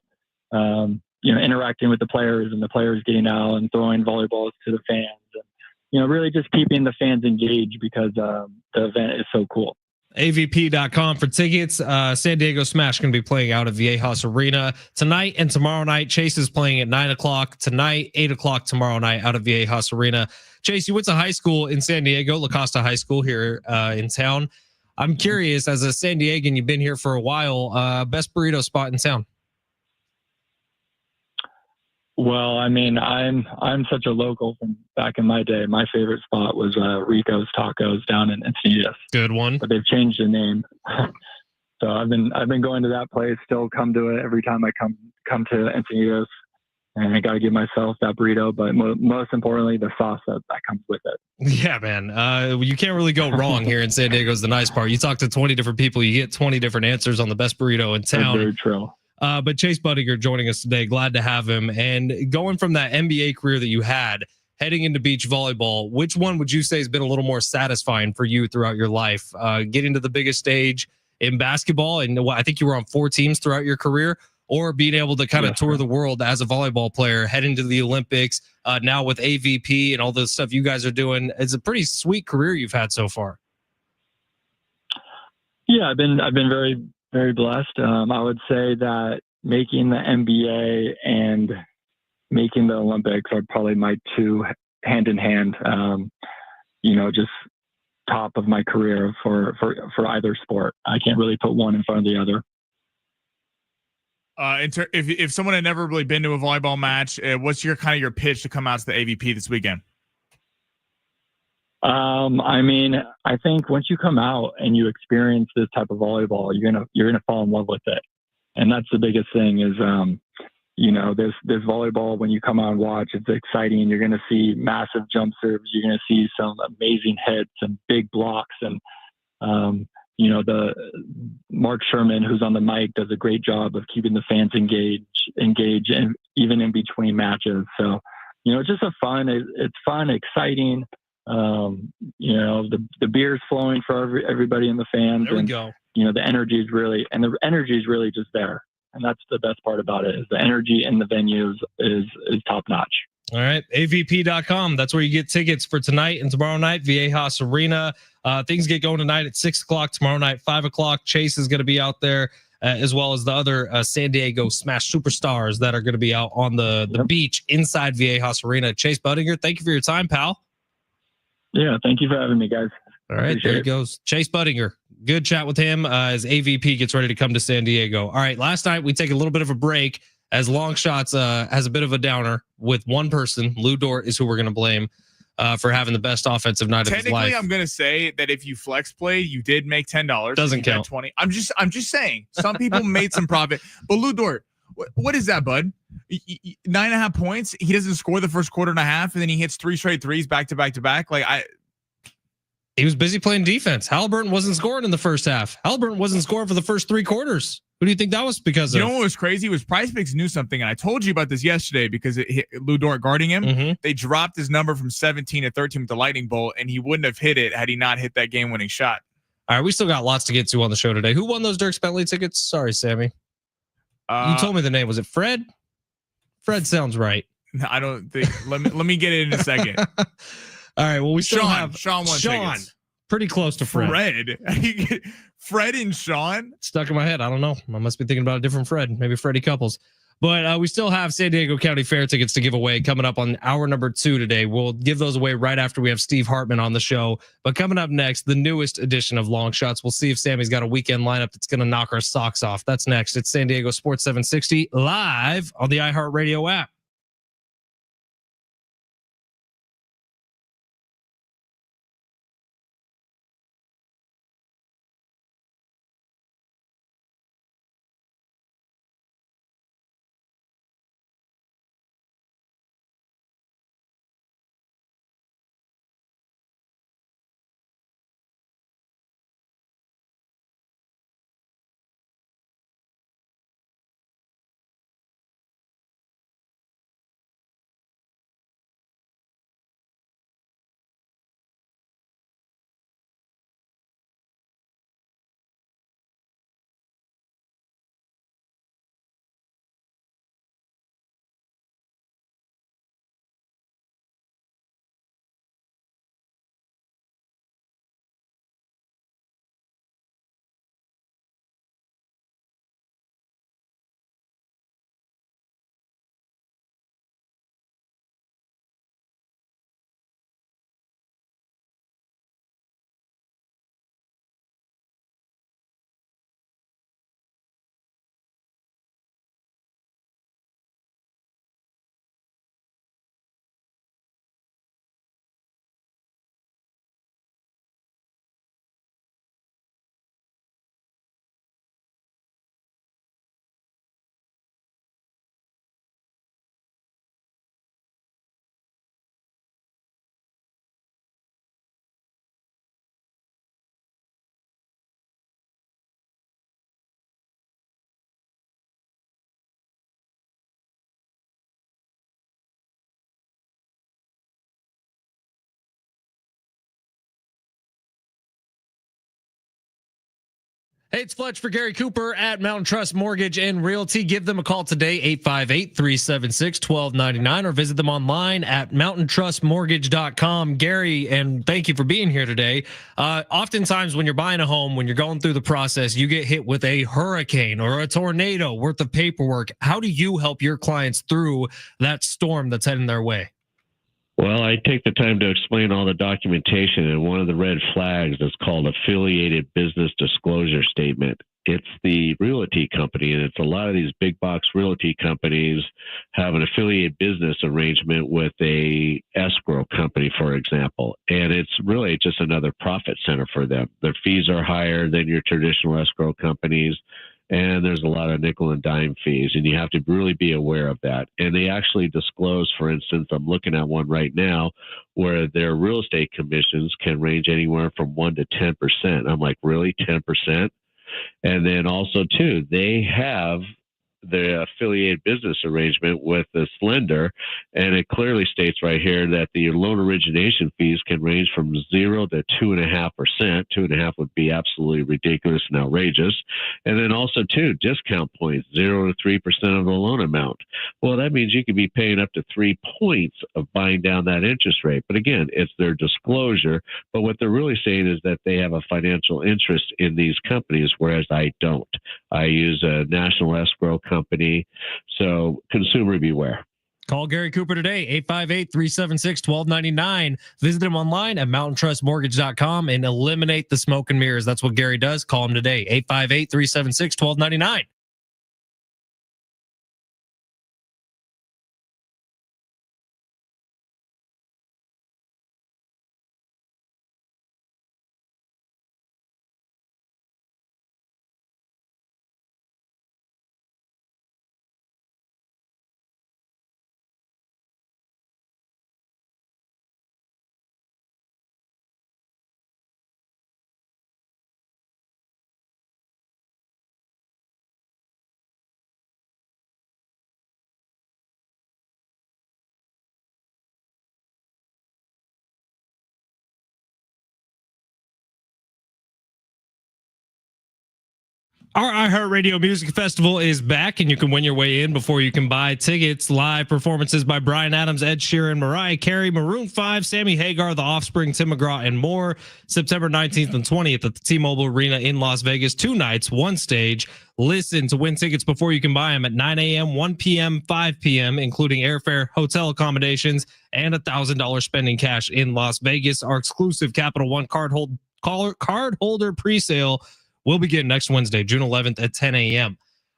interacting with the players and the players getting out and throwing volleyballs to the fans and, really just keeping the fans engaged because the event is so cool. AVP.com for tickets. San Diego Smash going to be playing out at Viejas Arena tonight and tomorrow night. Chase is playing at 9:00 tonight, 8:00 tomorrow night out of Viejas Arena. Chase, you went to high school in San Diego, La Costa High School here in town. I'm curious, as a San Diegan, you've been here for a while. Best burrito spot in town? Well, I mean, I'm such a local from back in my day. My favorite spot was Rico's Tacos down in Encinitas. Good one. But they've changed the name. So I've been going to that place, still come to it every time I come to Encinitas. And I got to give myself that burrito, but most importantly, the sauce that comes with it. Yeah, man. You can't really go wrong here in San Diego is the nice part. You talk to 20 different people, you get 20 different answers on the best burrito in town. That's very true. But Chase Budinger joining us today. Glad to have him. And going from that NBA career that you had, heading into beach volleyball, which one would you say has been a little more satisfying for you throughout your life? Getting to the biggest stage in basketball, and I think you were on 4 teams throughout your career, or being able to kind of tour the world as a volleyball player, heading to the Olympics, now with AVP and all the stuff you guys are doing. It's a pretty sweet career you've had so far. Yeah, I've been very, very blessed. I would say that making the NBA and making the Olympics are probably my 2 hand in hand, just top of my career for either sport. I can't really put one in front of the other. If someone had never really been to a volleyball match, what's your pitch to come out to the AVP this weekend? I mean, I think once you come out and you experience this type of volleyball, you're gonna fall in love with it, and that's the biggest thing. Is this volleyball, when you come out and watch, it's exciting. You're gonna see massive jump serves. You're gonna see some amazing hits and big blocks, and the Mark Sherman, who's on the mic, does a great job of keeping the fans engaged, and even in between matches. So, it's just it's fun, exciting. The beer's flowing for everybody in the fans. There we go. The energy is really just there. And that's the best part about it, is the energy in the venues is top notch. All right. AVP.com. That's where you get tickets for tonight and tomorrow night, Viejas Arena. Things get going tonight at 6:00, tomorrow night, 5:00. Chase is going to be out there, as well as the other San Diego Smash superstars that are going to be out on the beach inside Viejas Arena. Chase Budinger, thank you for your time, pal. Yeah, thank you for having me, guys. All right, there he goes. Chase Budinger. Good chat with him as AVP gets ready to come to San Diego. All right, last night we take a little bit of a break as Long Shots has a bit of a downer with one person. Lou Dort is who we're going to blame for having the best offensive night of his life. Technically, I'm going to say that if you flex play, you did make $10. Doesn't count. 20. I'm just saying. Some people made some profit, but Lou Dort, what is that, bud? 9.5 points. He doesn't score the first quarter and a half, and then he hits 3 straight threes back to back to back. He was busy playing defense. Halliburton wasn't scoring in the first half. Halliburton wasn't scoring for the first 3 quarters. Who do you think that was because of? You know what was crazy was Price Picks knew something, and I told you about this yesterday because it hit Lou Dort guarding him. Mm-hmm. They dropped his number from 17 to 13 with the lightning bolt, and he wouldn't have hit it had he not hit that game-winning shot. All right, we still got lots to get to on the show today. Who won those Dirk Bentley tickets? Sorry, Sammy. You told me the name. Was it Fred? Fred sounds right. I don't think. Let me get it in a second. All right. Well, we still have Sean won tickets. Pretty close to Fred. Fred and Sean? Stuck in my head. I don't know. I must be thinking about a different Fred. Maybe Freddie Couples. But we still have San Diego County Fair tickets to give away coming up on hour number 2 today. We'll give those away right after we have Steve Hartman on the show. But coming up next, the newest edition of Long Shots. We'll see if Sammy's got a weekend lineup that's going to knock our socks off. That's next. It's San Diego Sports 760 live on the iHeartRadio app. Hey, it's Fletch for Gary Cooper at Mountain Trust Mortgage and Realty. Give them a call today, 858-376-1299, or visit them online at mountaintrustmortgage.com. Gary, and thank you for being here today. Oftentimes when you're buying a home, when you're going through the process, you get hit with a hurricane or a tornado worth of paperwork. How do you help your clients through that storm that's heading their way? Well, I take the time to explain all the documentation, and one of the red flags is called affiliated business disclosure statement. It's the realty company, and it's a lot of these big box realty companies have an affiliate business arrangement with a escrow company, for example, and it's really just another profit center for them. Their fees are higher than your traditional escrow companies, and there's a lot of nickel and dime fees, and you have to really be aware of that. And they actually disclose, for instance, I'm looking at one right now where their real estate commissions can range anywhere from 1% to 10%. I'm like, really, 10%? And then also, too, they have the affiliate business arrangement with this lender, and it clearly states right here that the loan origination fees can range from 0 to 2.5%. 2.5 would be absolutely ridiculous and outrageous. And then also, too, discount points, 0 to 3% of the loan amount. Well, that means you could be paying up to 3 points of buying down that interest rate. But again, it's their disclosure. But what they're really saying is that they have a financial interest in these companies, whereas I don't. I use a national escrow company. So consumer beware. Call Gary Cooper today, 858-376-1299. Visit him online at mountaintrustmortgage.com and eliminate the smoke and mirrors. That's what Gary does. Call him today, 858-376-1299. Our iHeartRadio Music Festival is back, and you can win your way in before you can buy tickets. Live performances by Bryan Adams, Ed Sheeran, Mariah Carey, Maroon 5, Sammy Hagar, The Offspring, Tim McGraw, and more. September 19th and 20th at the T-Mobile Arena in Las Vegas. 2 nights, 1 stage. Listen to win tickets before you can buy them at 9 a.m., 1 p.m., 5 p.m., including airfare, hotel accommodations, and $1,000 spending cash in Las Vegas. Our exclusive Capital One card holder presale will begin next Wednesday, June 11th at 10 a.m.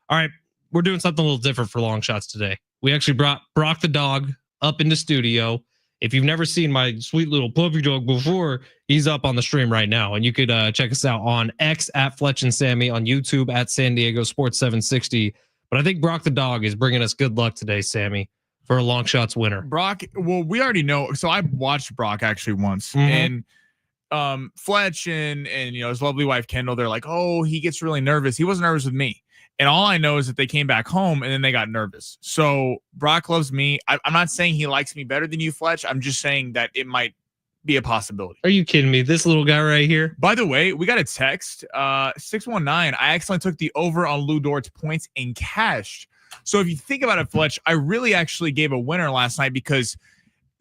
All right, we're doing something a little different for long shots today. We actually brought Brock the dog up into studio. If you've never seen my sweet little puppy dog before, he's up on the stream right now. And you could check us out on X at Fletch and Sammy, on YouTube at San Diego Sports 760. But I think Brock the dog is bringing us good luck today, Sammy, for a long shots winner. Brock, well, we already know. So I watched Brock actually once, and Fletch and you know his lovely wife Kendall, they're like, oh, he gets really nervous. He wasn't nervous with me, and all I know is that they came back home and then they got nervous. So Brock loves me. I'm not saying he likes me better than you, Fletch. I'm just saying that it might be a possibility. Are you kidding me? This little guy right here. By the way, we got a text 619. I accidentally took the over on Lou Dort's points and cashed. So if you think about it, Fletch, I really actually gave a winner last night because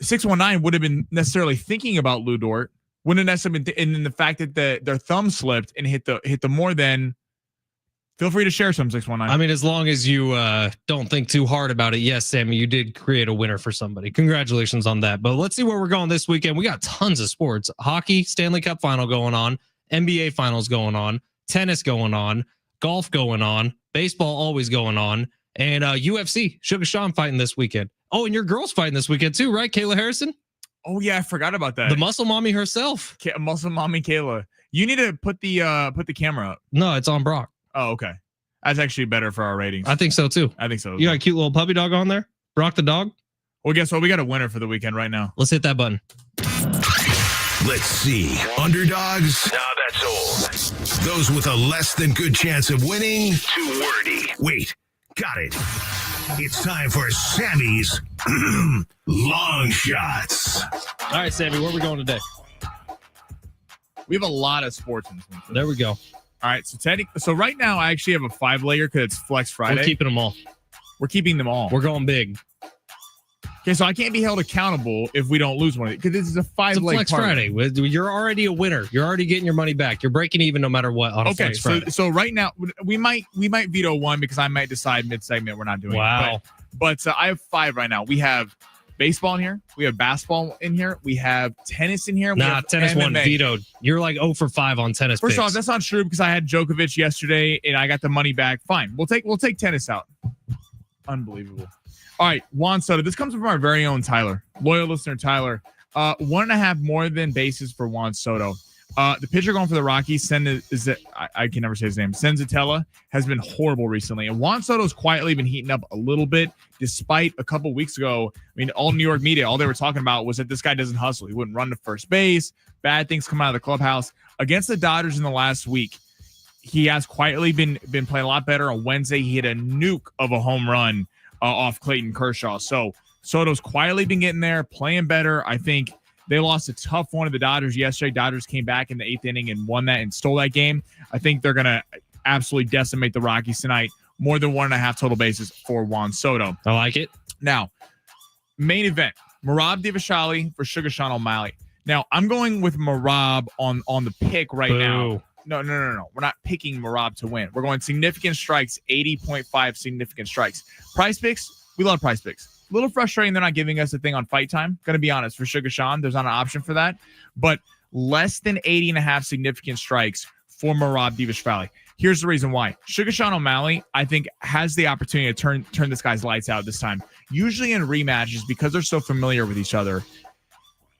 619 would have been necessarily thinking about Lou Dort. Wouldn't necessarily been and then the fact that their thumb slipped and hit the more than. Feel free to share some 619. I mean, as long as you don't think too hard about it. Yes, Sammy, you did create a winner for somebody. Congratulations on that. But let's see where we're going this weekend. We got tons of sports. Hockey, Stanley Cup final going on. NBA finals going on. Tennis going on. Golf going on. Baseball always going on. And UFC. Sugar Sean fighting this weekend. Oh, and your girl's fighting this weekend too, right? Kayla Harrison? Oh yeah, I forgot about that. The muscle mommy herself. Muscle mommy Kayla. You need to put the camera up. No, it's on Brock. Oh, okay. That's actually better for our ratings. I think so too. I think so. You got a cute little puppy dog on there? Brock the dog? Well, guess what? We got a winner for the weekend right now. Let's hit that button. Let's see. Underdogs? Nah, that's old. Those with a less than good chance of winning? Too wordy. Wait. Got it. It's time for Sammy's long shots. All right, Sammy, where are we going today? We have a lot of sports in this one. There we go. All right. So right now I actually have a 5-layer because it's Flex Friday. We're keeping them all. We're keeping them all. We're going big. Okay, so I can't be held accountable if we don't lose one of these because this is a 5-leg Flex Friday. You're already a winner. You're already getting your money back. You're breaking even no matter what on a Flex Friday. So right now we might veto one because I might decide mid-segment we're not doing it. But I have 5 right now. We have baseball in here. We have basketball in here. We have tennis in here. Tennis MMA. one vetoed. You're like 0 for 5 on tennis. First off, that's not true because I had Djokovic yesterday and I got the money back. Fine. We'll take tennis out. Unbelievable. All right, Juan Soto. This comes from our very own Tyler, loyal listener Tyler. 1.5 more than bases for Juan Soto. The pitcher going for the Rockies, I can never say his name. Senzatella has been horrible recently, and Juan Soto's quietly been heating up a little bit. Despite a couple weeks ago, I mean, all New York media, all they were talking about was that this guy doesn't hustle. He wouldn't run to first base. Bad things come out of the clubhouse. Against the Dodgers in the last week, he has quietly been playing a lot better. On Wednesday, he hit a nuke of a home run off Clayton Kershaw. So Soto's quietly been getting there, playing better. I think they lost a tough one to the Dodgers yesterday. Dodgers came back in the 8th inning and won that and stole that game. I think they're going to absolutely decimate the Rockies tonight. More than 1.5 total bases for Juan Soto. I like it. Now, main event, Merab Devashali for Sugar Sean O'Malley. Now, I'm going with Merab on the pick right now. No. We're not picking Merab to win. We're going significant strikes, 80.5 significant strikes. Price picks, we love price picks. A little frustrating they're not giving us a thing on Fight Time. Going to be honest, for Sugar Sean, there's not an option for that. But less than 80.5 significant strikes for Merab Devashali. Here's the reason why. Sugar Sean O'Malley, I think, has the opportunity to turn this guy's lights out this time. Usually in rematches, because they're so familiar with each other,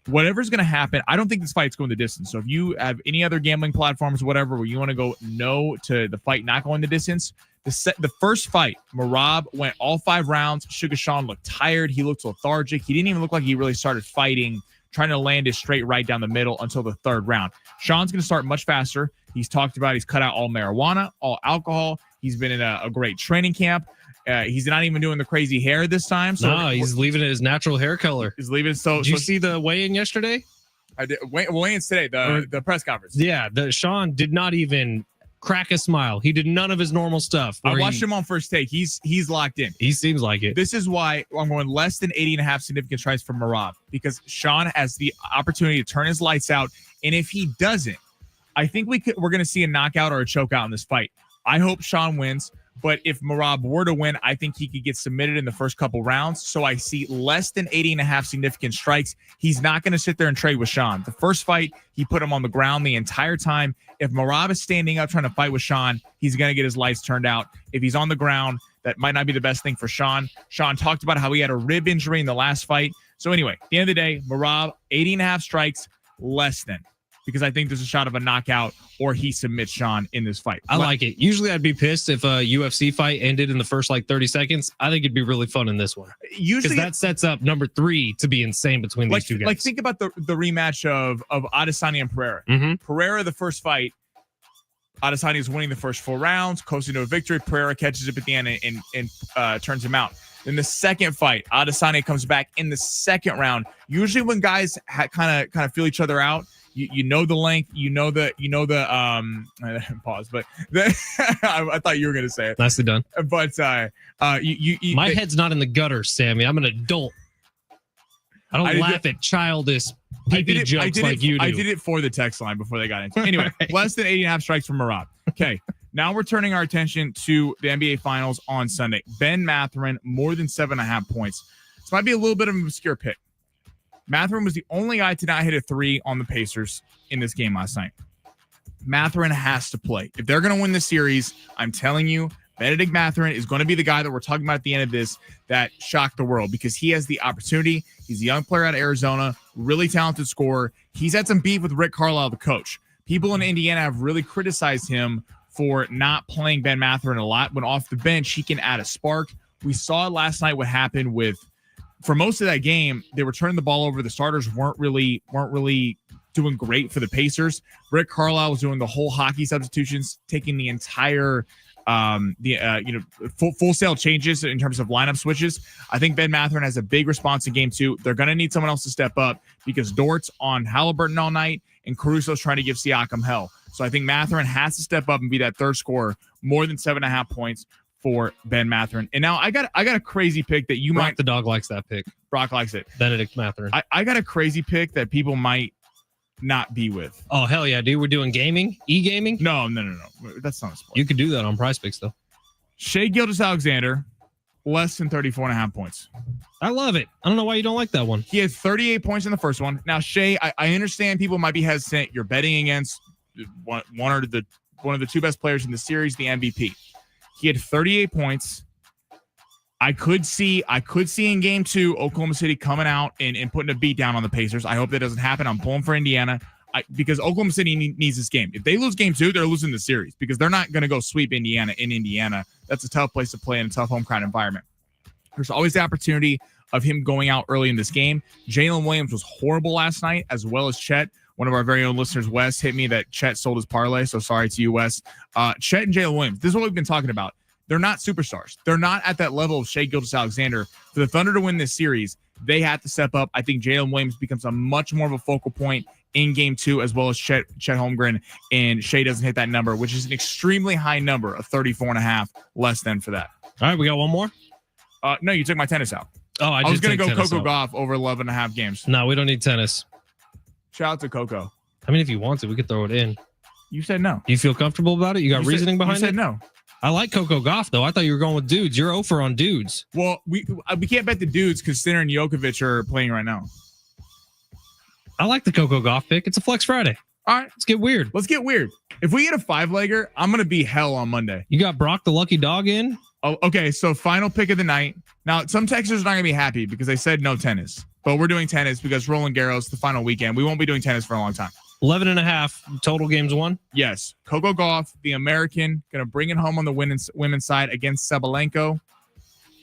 whatever's going to happen, I don't think this fight's going the distance. So if you have any other gambling platforms, whatever, where you want to go no to the fight not going the distance, the first fight, Merab went all 5 rounds. Sugar Sean looked tired. He looked lethargic. He didn't even look like he really started fighting, trying to land his straight right down the middle until the 3rd round. Sean's going to start much faster. He's talked about he's cut out all marijuana, all alcohol. He's been in a great training camp. He's not even doing the crazy hair this time. So no, he's leaving it his natural hair color. He's leaving. So did you see the weigh-in yesterday? I did. Weigh-ins today. The press conference. Yeah, Sean did not even crack a smile. He did none of his normal stuff. I watched him on First Take. He's locked in. He seems like it. This is why I'm going less than 80.5 significant strikes for Merab, because Sean has the opportunity to turn his lights out, and if he doesn't, I think we're going to see a knockout or a chokeout in this fight. I hope Sean wins. But if Merab were to win, I think he could get submitted in the first couple rounds. So I see less than 80.5 significant strikes. He's not going to sit there and trade with Sean. The first fight, he put him on the ground the entire time. If Merab is standing up trying to fight with Sean, he's going to get his lights turned out. If he's on the ground, that might not be the best thing for Sean. Sean talked about how he had a rib injury in the last fight. So anyway, at the end of the day, Merab, 80.5 strikes, less than. Because I think there's a shot of a knockout or he submits Sean in this fight. I like it. Usually I'd be pissed if a UFC fight ended in the first 30 seconds. I think it'd be really fun in this one. Usually that sets up number 3 to be insane between these two guys. Like think about the rematch of Adesanya and Pereira. Mm-hmm. Pereira, the first fight, Adesanya is winning the first 4 rounds, coasting to a victory. Pereira catches up at the end and turns him out. Then the second fight, Adesanya comes back in the second round. Usually when guys kind of feel each other out, you know the length, you know the pause, but I thought you were gonna say it. Nicely done. But my head's not in the gutter, Sammy. I'm an adult. I don't laugh at childish pee-pee jokes like you do. I did it for the text line before they got into it. Anyway, less than 80.5 strikes from Merab. Okay, now we're turning our attention to the NBA Finals on Sunday. Ben Mathurin, more than 7.5 points. This might be a little bit of an obscure pick. Mathurin was the only guy to not hit a 3 on the Pacers in this game last night. Mathurin has to play. If they're going to win the series, I'm telling you, Benedict Mathurin is going to be the guy that we're talking about at the end of this that shocked the world because he has the opportunity. He's a young player out of Arizona, really talented scorer. He's had some beef with Rick Carlisle, the coach. People in Indiana have really criticized him for not playing Ben Mathurin a lot. When off the bench, he can add a spark. We saw last night what happened with for most of that game, they were turning the ball over. The starters weren't really doing great for the Pacers. Rick Carlisle was doing the whole hockey substitutions, taking the entire full sale changes in terms of lineup switches. I think Ben Mathurin has a big response in game 2. They're going to need someone else to step up because Dort's on Halliburton all night and Caruso's trying to give Siakam hell. So I think Mathurin has to step up and be that third scorer, more than 7.5 points for Ben Mathurin. And now I got a crazy pick that you Brock the dog likes that pick. Brock likes it. Benedict Mathurin. I got a crazy pick that people might not be with. Oh, hell yeah, dude. We're doing gaming? E-gaming? No. That's not a sport. You could do that on Prize Picks, though. Shai Gilgeous-Alexander, less than 34.5 points. I love it. I don't know why you don't like that one. He had 38 points in the first one. Now, Shai, I understand people might be hesitant. You're betting against one of the two best players in the series, the MVP. He had 38 points. I could see in game 2 Oklahoma City coming out and putting a beat down on the Pacers. I hope that doesn't happen. I'm pulling for Indiana because Oklahoma City needs this game. If they lose game 2, they're losing the series because they're not going to go sweep Indiana in Indiana. That's a tough place to play in a tough home crowd environment. There's always the opportunity of him going out early in this game. Jalen Williams was horrible last night, as well as Chet. One of our very own listeners, Wes, hit me that Chet sold his parlay. So sorry to you, Wes. Chet and Jalen Williams, this is what we've been talking about. They're not superstars. They're not at that level of Shai Gilgeous-Alexander. For the Thunder to win this series, they have to step up. I think Jalen Williams becomes a much more of a focal point in game 2, as well as Chet Holmgren, and Shai doesn't hit that number, which is an extremely high number of 34.5, less than for that. All right, we got one more? No, you took my tennis out. Oh, I was going to go Coco Gauff over 11.5 games. No, we don't need tennis. Shout out to Coco. I mean, if you want to, we could throw it in. You said no. Do you feel comfortable about it? You got reasoning behind it? You said no. I like Coco Gauff, though. I thought you were going with dudes. You're 0 on dudes. Well, we can't bet the dudes because Sinner and Jokovic are playing right now. I like the Coco Gauff pick. It's a Flex Friday. All right. Let's get weird. If we get a 5-legger, I'm going to be hell on Monday. You got Brock the lucky dog in? Oh, okay. So final pick of the night. Now, some Texans are not going to be happy because they said no tennis. But we're doing tennis because Roland Garros, the final weekend. We won't be doing tennis for a long time. 11.5 total games won. Yes. Coco Gauff, the American, going to bring it home on the women's side against Sabalenko.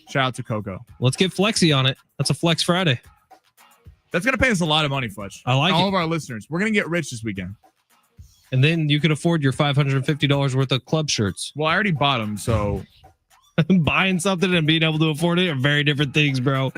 Shout out to Coco. Let's get flexy on it. That's a Flex Friday. That's going to pay us a lot of money, Fletch. I like all it. of our listeners. We're going to get rich this weekend. And then you could afford your $550 worth of club shirts. Well, I already bought them, so. Buying something and being able to afford it are very different things, bro.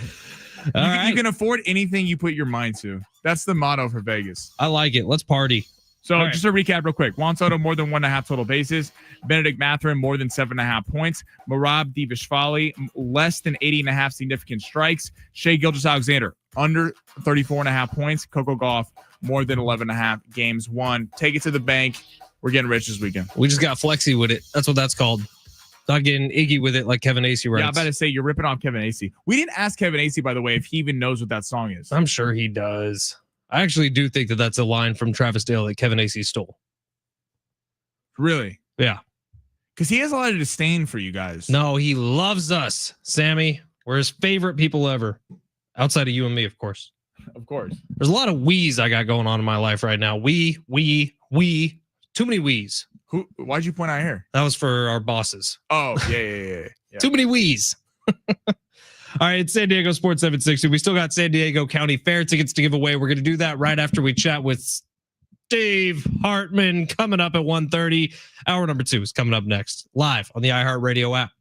You can afford anything you put your mind to. That's the motto for Vegas. I like it. Let's party. So just to recap real quick. Juan Soto, more than 1.5 total bases. Benedict Mathurin, more than 7.5 points. Merab Dvalishvili, less than 80.5 significant strikes. Shai Gilgeous-Alexander, under 34.5 points. Coco Gauff, more than 11.5 games won. Take it to the bank. We're getting rich this weekend. We just got flexy with it. That's what that's called. Not getting iggy with it like Kevin Acey writes. Yeah, I'm about to say you're ripping off Kevin Acey. We didn't ask Kevin Acey, by the way, if he even knows what that song is. I'm sure he does. I actually do think that that's a line from Travis Dale that Kevin Acey stole. Really? Yeah. Because he has a lot of disdain for you guys. No, he loves us, Sammy. We're his favorite people ever. Outside of you and me, of course. Of course. There's a lot of we's I got going on in my life right now. We. Too many we's. Why'd you point out here? That was for our bosses. Oh, yeah. Too many we's. All right, it's San Diego Sports 760. We still got San Diego County Fair tickets to give away. We're going to do that right after we chat with Steve Hartman coming up at 1:30. Hour number 2 is coming up next, live on the iHeartRadio app.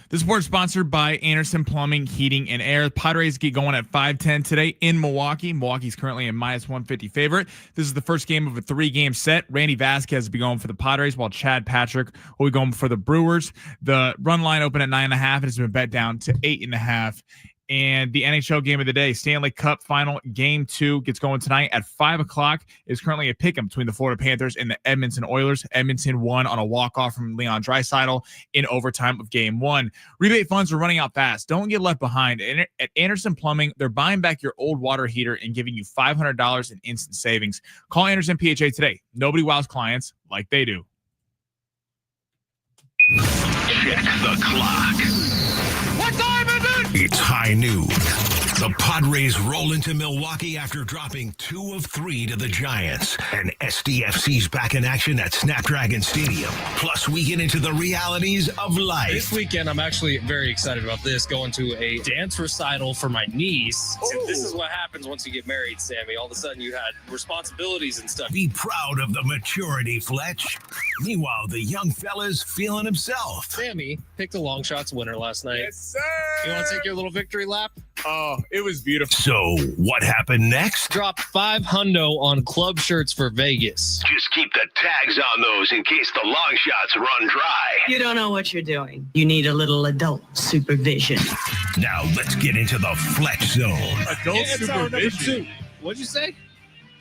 This report is sponsored by Anderson Plumbing, Heating, and Air. Padres get going at 5:10 today in Milwaukee. Milwaukee's currently a -150 favorite. This is the first game of a 3-game set. Randy Vasquez will be going for the Padres, while Chad Patrick will be going for the Brewers. The run line opened at 9.5 and has been bet down to 8.5. And the NHL game of the day, Stanley Cup Final Game 2 gets going tonight at 5 o'clock. It's currently a pick'em between the Florida Panthers and the Edmonton Oilers. Edmonton won on a walk-off from Leon Draisaitl in overtime of Game 1. Rebate funds are running out fast. Don't get left behind. At Anderson Plumbing, they're buying back your old water heater and giving you $500 in instant savings. Call Anderson PHA today. Nobody wows clients like they do. Check the clock. What time is it? It's high noon. The Padres roll into Milwaukee after dropping 2 of 3 to the Giants. And SDFC's back in action at Snapdragon Stadium. Plus, we get into the realities of life. This weekend, I'm actually very excited about this. Going to a dance recital for my niece. This is what happens once you get married, Sammy. All of a sudden, you had responsibilities and stuff. Be proud of the maturity, Fletch. Meanwhile, the young fella's feeling himself. Sammy picked a long shots winner last night. Yes, sir. You want to take your little victory lap? Oh, it was beautiful. So, what happened next? Drop $500 on club shirts for Vegas. Just keep the tags on those in case the long shots run dry. You don't know what you're doing. You need a little adult supervision. Now, let's get into the Fletch zone. Adult supervision. What'd you say?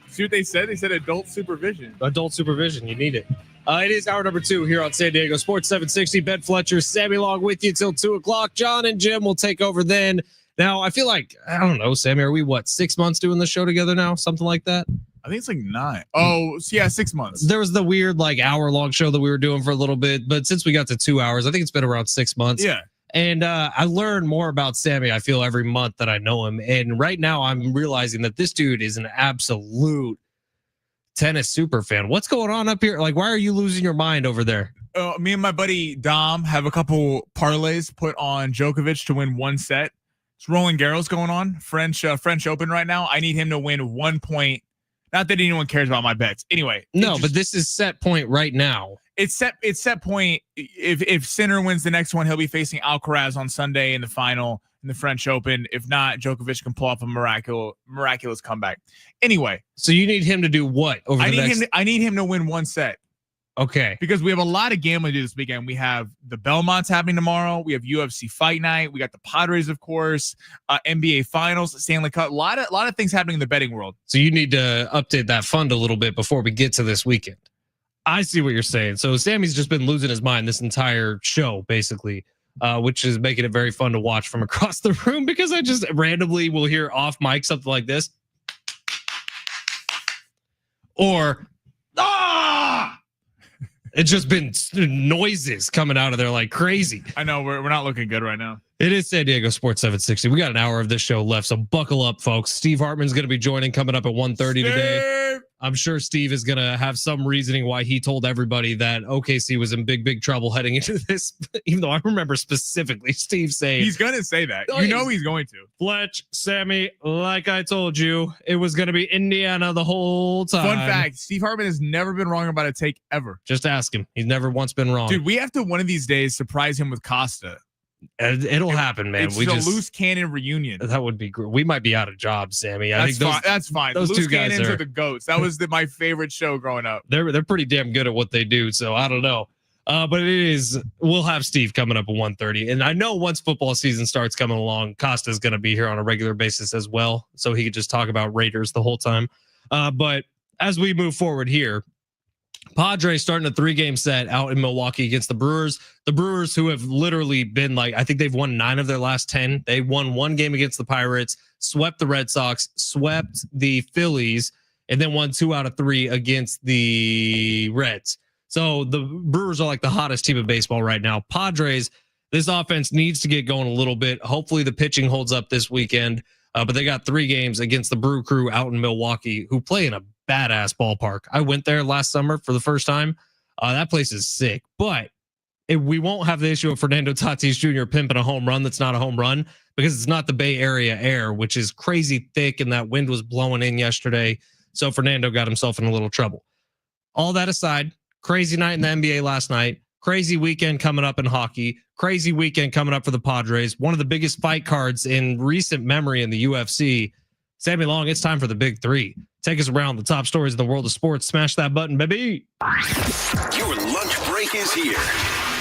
See what they said? They said adult supervision. Adult supervision. You need it. It is hour number 2 here on San Diego Sports 760. Ben Fletcher, Sammy Long with you till 2 o'clock. John and Jim will take over then. Now, I feel like, I don't know, Sammy, are we, 6 months doing the show together now? Something like that? I think it's like 9. Oh, so yeah, 6 months. There was the weird, hour-long show that we were doing for a little bit, but since we got to 2 hours, I think it's been around 6 months. Yeah. And I learn more about Sammy, I feel, every month that I know him. And right now, I'm realizing that this dude is an absolute tennis super fan. What's going on up here? Why are you losing your mind over there? Me and my buddy Dom have a couple parlays put on Djokovic to win 1 set. It's Roland Garros going on, French Open right now. I need him to win 1 point. Not that anyone cares about my bets. Anyway. No, but this is set point right now. It's set point. If Sinner wins the next one, he'll be facing Alcaraz on Sunday in the final in the French Open. If not, Djokovic can pull off a miraculous comeback. Anyway. So you need him to do what? I need him to win 1 set. Okay. Because we have a lot of gambling to do this weekend. We have the Belmonts happening tomorrow. We have UFC Fight Night. We got the Padres, of course, NBA Finals, Stanley Cup. A lot of things happening in the betting world. So you need to update that fund a little bit before we get to this weekend. I see what you're saying. So Sammy's just been losing his mind this entire show, basically, which is making it very fun to watch from across the room because I just randomly will hear off mic something like this. Or, it's just been noises coming out of there like crazy. I know we're not looking good right now. It is San Diego Sports 760. We got an hour of this show left, so buckle up, folks. Steve Hartman's going to be joining coming up at 1:30 today. I'm sure Steve is going to have some reasoning why he told everybody that OKC was in big trouble heading into this, even though I remember specifically Steve saying... He's going to say that. Oh, you know he's going to. Fletch, Sammy, like I told you, it was going to be Indiana the whole time. Fun fact, Steve Hartman has never been wrong about a take ever. Just ask him. He's never once been wrong. Dude, we have to one of these days surprise him with Costa. It'll happen, man. It's a loose cannon reunion. That would be great. We might be out of jobs, Sammy. That's fine. Those loose two guys cannons are the goats. That was my favorite show growing up. They're pretty damn good at what they do. So I don't know. But we'll have Steve coming up at 1:30. And I know once football season starts coming along, Costa's going to be here on a regular basis as well. So he could just talk about Raiders the whole time. But as we move forward here, Padres starting a 3-game set out in Milwaukee against the Brewers. The Brewers, who have literally been I think they've won 9 of their last 10. They won 1 game against the Pirates, swept the Red Sox, swept the Phillies, and then won 2 out of 3 against the Reds. So the Brewers are the hottest team of baseball right now. Padres, this offense needs to get going a little bit. Hopefully the pitching holds up this weekend. But they got 3 games against the Brew crew out in Milwaukee, who play in a badass ballpark. I went there last summer for the first time. That place is sick, but we won't have the issue of Fernando Tatis Jr. pimping a home run that's not a home run because it's not the Bay Area air, which is crazy thick, and that wind was blowing in yesterday. So Fernando got himself in a little trouble. All that aside, crazy night in the NBA last night, crazy weekend coming up in hockey, Crazy weekend coming up for the Padres. One of the biggest fight cards in recent memory in the UFC. Sammy Long, it's time for the big three. Take us around the top stories in the world of sports. Smash that button, baby. Your lunch break is here.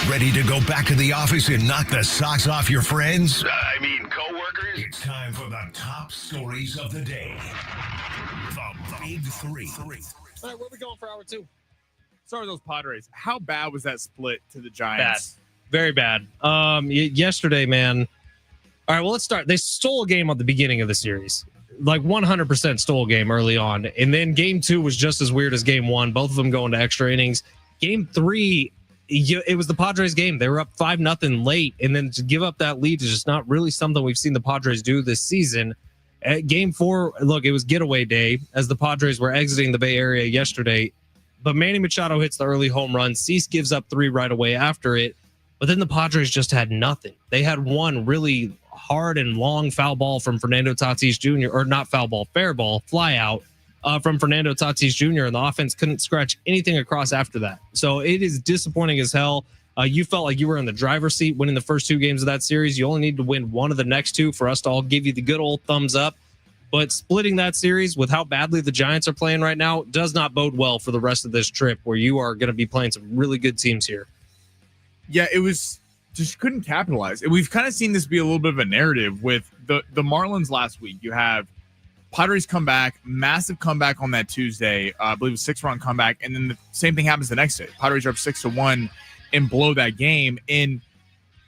Ready to go back to the office and knock the socks off your friends? Coworkers? It's time for the top stories of the day. The Big Three. All right, where are we going for hour two? Start with those Padres. How bad was that split to the Giants? Bad. Very bad. Yesterday, man. All right, well, let's start. They stole a game at the beginning of the series. Like 100% stole a game early on. And then game two was just as weird as game one. Both of them going to extra innings. Game three, it was the Padres game. They were up 5-0 late. And then to give up that lead is just not really something we've seen the Padres do this season. At game four, look, it was getaway day as the Padres were exiting the Bay Area yesterday. But Manny Machado hits the early home run. Cease gives up 3 right away after it. But then the Padres just had nothing. They had one really hard and long foul ball from Fernando Tatis Jr., or not foul ball, fair ball, fly out from Fernando Tatis Jr., and the offense couldn't scratch anything across after that. So it is disappointing as hell. You felt like you were in the driver's seat winning the first 2 games of that series. You only need to win one of the next 2 for us to all give you the good old thumbs up. But splitting that series with how badly the Giants are playing right now does not bode well for the rest of this trip, where you are going to be playing some really good teams here. Yeah, it was just couldn't capitalize. And we've kind of seen this be a little bit of a narrative with the Marlins last week. You have Padres come back, massive comeback on that Tuesday. I believe a 6-run comeback. And then the same thing happens the next day. Padres are up 6-1 and blow that game. And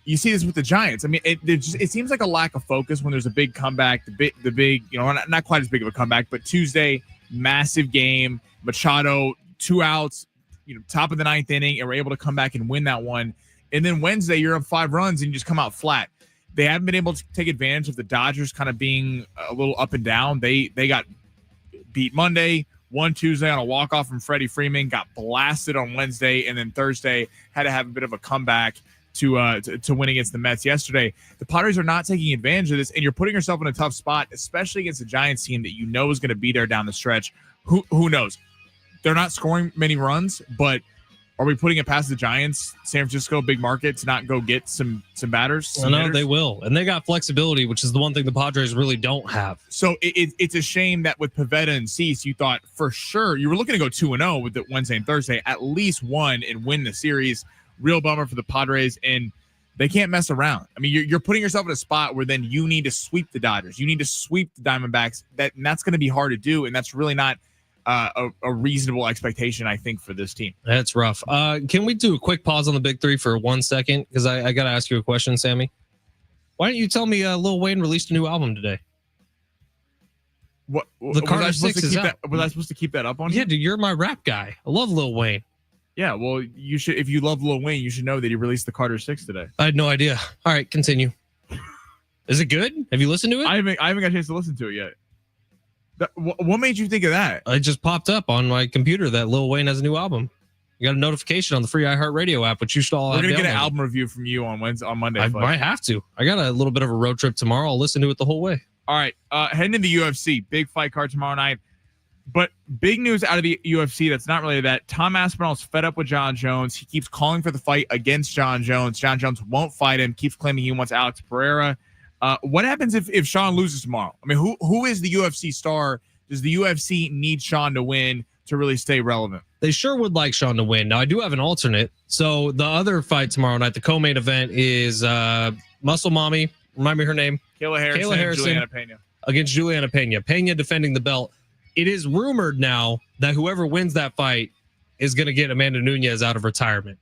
you see this with the Giants. I mean, it seems like a lack of focus when there's a big comeback. The big, not quite as big of a comeback, but Tuesday, massive game. Machado, 2 outs, top of the 9th inning, and we're able to come back and win that one. And then Wednesday, you're up 5 runs and you just come out flat. They haven't been able to take advantage of the Dodgers kind of being a little up and down. They got beat Monday, won Tuesday on a walk-off from Freddie Freeman, got blasted on Wednesday, and then Thursday had to have a bit of a comeback to win against the Mets yesterday. The Padres are not taking advantage of this, and you're putting yourself in a tough spot, especially against a Giants team that you know is going to be there down the stretch. Who knows? They're not scoring many runs, but are we putting it past the Giants, San Francisco, big market, to not go get some batters? No, they will. And they got flexibility, which is the one thing the Padres really don't have. So it's a shame that with Pivetta and Cease, you thought for sure you were looking to go 2-0 with the Wednesday and Thursday, at least one, and win the series. Real bummer for the Padres, and they can't mess around. I mean, you're putting yourself in a spot where then you need to sweep the Dodgers. You need to sweep the Diamondbacks. And that's going to be hard to do, and that's really not a reasonable expectation, I think, for this team. That's rough. Can we do a quick pause on the big three for 1 second? Because I got to ask you a question, Sammy. Why don't you tell me Lil Wayne released a new album today? What the Carter 6 is out. Was I supposed to keep that up on you? Yeah, dude, you're my rap guy. I love Lil Wayne. Yeah, well, you should. If you love Lil Wayne, you should know that he released the Carter 6 today. I had no idea. All right, continue. Is it good? Have you listened to it? I haven't got a chance to listen to it yet. What made you think of that? It just popped up on my computer that Lil Wayne has a new album. You got a notification on the free iHeartRadio app, which you should all have. We're gonna get an album review from you on Monday. I might have to. I got a little bit of a road trip tomorrow. I'll listen to it the whole way. All right, heading into the UFC, big fight card tomorrow night. But big news out of the UFC that's not related to that. Tom Aspinall's fed up with John Jones. He keeps calling for the fight against John Jones. John Jones won't fight him. Keeps claiming he wants Alex Pereira. What happens if Sean loses tomorrow? I mean, who is the UFC star? Does the UFC need Sean to win to really stay relevant? They sure would like Sean to win. Now, I do have an alternate. So the other fight tomorrow night, the co-main event, is Muscle Mommy. Remind me her name. Kayla Harrison, Juliana Pena. Against Juliana Pena. Pena defending the belt. It is rumored now that whoever wins that fight is going to get Amanda Nunes out of retirement.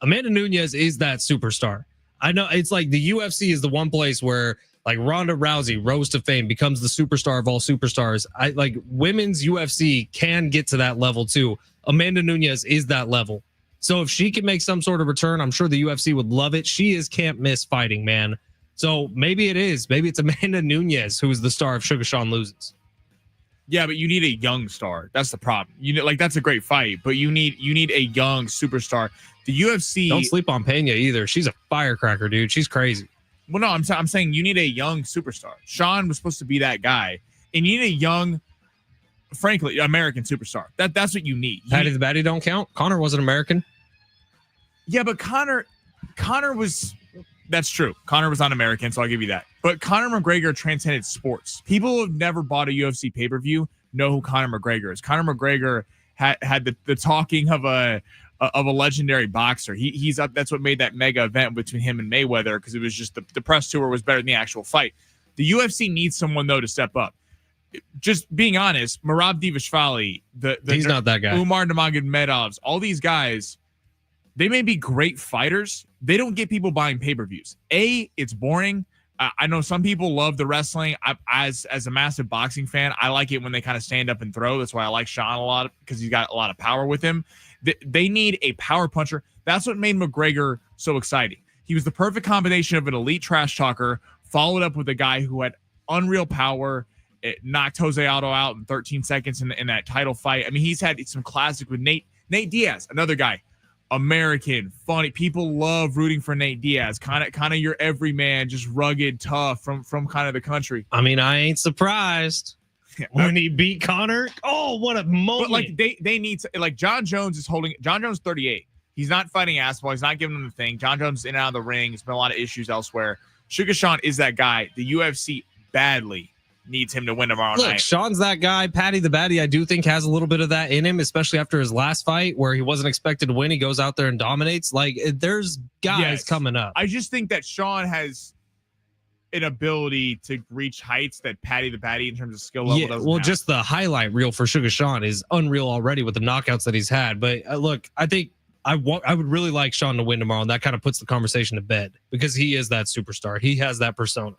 Amanda Nunes is that superstar. I know it's like the UFC is the one place where like Ronda Rousey rose to fame, becomes the superstar of all superstars. I like women's UFC can get to that level too. Amanda Nunes is that level. So if she can make some sort of return, I'm sure the UFC would love it. She is can't miss fighting, man. So maybe it is. Maybe it's Amanda Nunes who is the star if Sugar Sean loses. Yeah, but you need a young star. That's the problem. That's a great fight, but you need a young superstar. The UFC don't sleep on Pena either. She's a firecracker, dude. She's crazy. Well, no, I'm saying you need a young superstar. Sean was supposed to be that guy, and you need a young, frankly, American superstar. That's what you need. Patty the Batty don't count. Connor wasn't American. Yeah, but Connor was That's true. Conor was not American, so I'll give you that. But Conor McGregor transcended sports. People who have never bought a UFC pay-per-view know who Conor McGregor is. Conor McGregor had the talking of a legendary boxer. He's up. That's what made that mega event between him and Mayweather, because it was just the press tour was better than the actual fight. The UFC needs someone, though, to step up. Just being honest, Merab Dvalishvili, he's not that guy. Umar Nurmagomedovs, all these guys, they may be great fighters. They don't get people buying pay-per-views. It's boring. I know some people love the wrestling. As a massive boxing fan, I like it when they kind of stand up and throw. That's why I like Sean a lot, because he's got a lot of power with him. They need a power puncher. That's what made McGregor so exciting. He was the perfect combination of an elite trash talker followed up with a guy who had unreal power. It knocked Jose Aldo out in 13 seconds in that title fight. I mean, he's had some classic with Nate Diaz, another guy. American, funny. People love rooting for Nate Diaz. Kind of your everyman, just rugged, tough from kind of the country. I mean, I ain't surprised when he beat Conor. Oh, what a moment! But like they need to, like John Jones is holding. John Jones 38. He's not fighting asshole. He's not giving them the thing. John Jones is in and out of the ring. There's been a lot of issues elsewhere. Sugar Sean is that guy. The UFC badly needs him to win tomorrow night. Sean's that guy. Patty the Batty, I do think, has a little bit of that in him, especially after his last fight where he wasn't expected to win. He goes out there and dominates. Like, there's guys coming up. I just think that Sean has an ability to reach heights that Patty the Batty in terms of skill level doesn't have. Just the highlight reel for Sugar Sean is unreal already with the knockouts that he's had. But look, I think I would really like Sean to win tomorrow, and that kind of puts the conversation to bed because he is that superstar. He has that persona.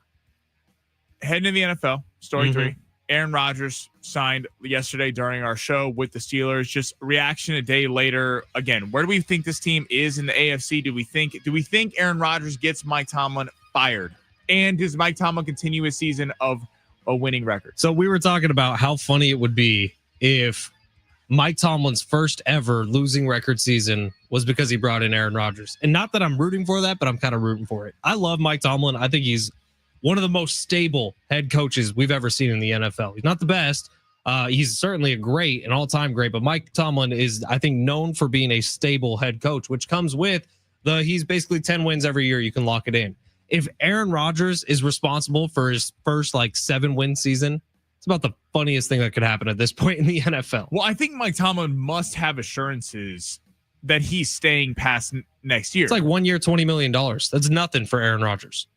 Heading to the NFL, story 3. Aaron Rodgers signed yesterday during our show with the Steelers. Just reaction a day later. Again, where do we think this team is in the AFC? Do we think Aaron Rodgers gets Mike Tomlin fired? And does Mike Tomlin continue his season of a winning record? So we were talking about how funny it would be if Mike Tomlin's first ever losing record season was because he brought in Aaron Rodgers. And not that I'm rooting for that, but I'm kind of rooting for it. I love Mike Tomlin. I think he's one of the most stable head coaches we've ever seen in the NFL. He's not the best. He's certainly a great, an all-time great, but Mike Tomlin is, I think, known for being a stable head coach, which comes with he's basically 10 wins every year. You can lock it in. If Aaron Rodgers is responsible for his first 7-win season, it's about the funniest thing that could happen at this point in the NFL. Well, I think Mike Tomlin must have assurances that he's staying past next year. It's like 1 year, $20 million. That's nothing for Aaron Rodgers.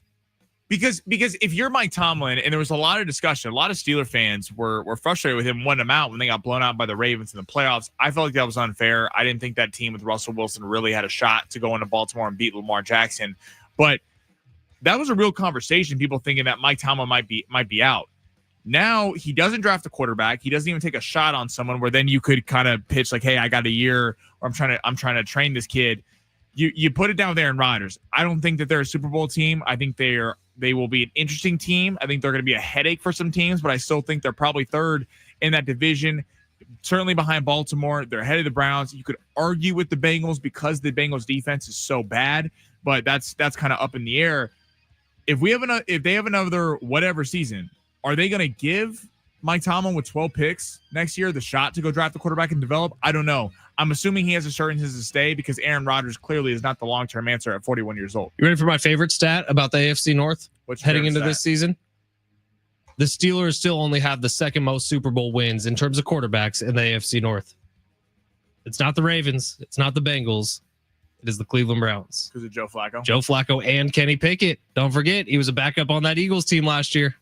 Because if you're Mike Tomlin, and there was a lot of discussion, a lot of Steeler fans were frustrated with him wanting him out when they got blown out by the Ravens in the playoffs. I felt like that was unfair. I didn't think that team with Russell Wilson really had a shot to go into Baltimore and beat Lamar Jackson. But that was a real conversation. People thinking that Mike Tomlin might be out. Now he doesn't draft a quarterback. He doesn't even take a shot on someone where then you could kind of pitch like, hey, I got a year, or I'm trying to train this kid. You put it down with Aaron Rodgers. I don't think that they're a Super Bowl team. I think they will be an interesting team. I think they're going to be a headache for some teams, but I still think they're probably third in that division, certainly behind Baltimore. They're ahead of the Browns. You could argue with the Bengals because the Bengals defense is so bad, but that's kind of up in the air. If they have another whatever season, are they going to give Mike Tomlin with 12 picks next year the shot to go draft the quarterback and develop? I don't know. I'm assuming he has assurances to stay because Aaron Rodgers clearly is not the long-term answer at 41 years old. You ready for my favorite stat about the AFC North heading into this season? The Steelers still only have the second most Super Bowl wins in terms of quarterbacks in the AFC North. It's not the Ravens. It's not the Bengals. It is the Cleveland Browns. Because of Joe Flacco? Joe Flacco and Kenny Pickett. Don't forget, he was a backup on that Eagles team last year.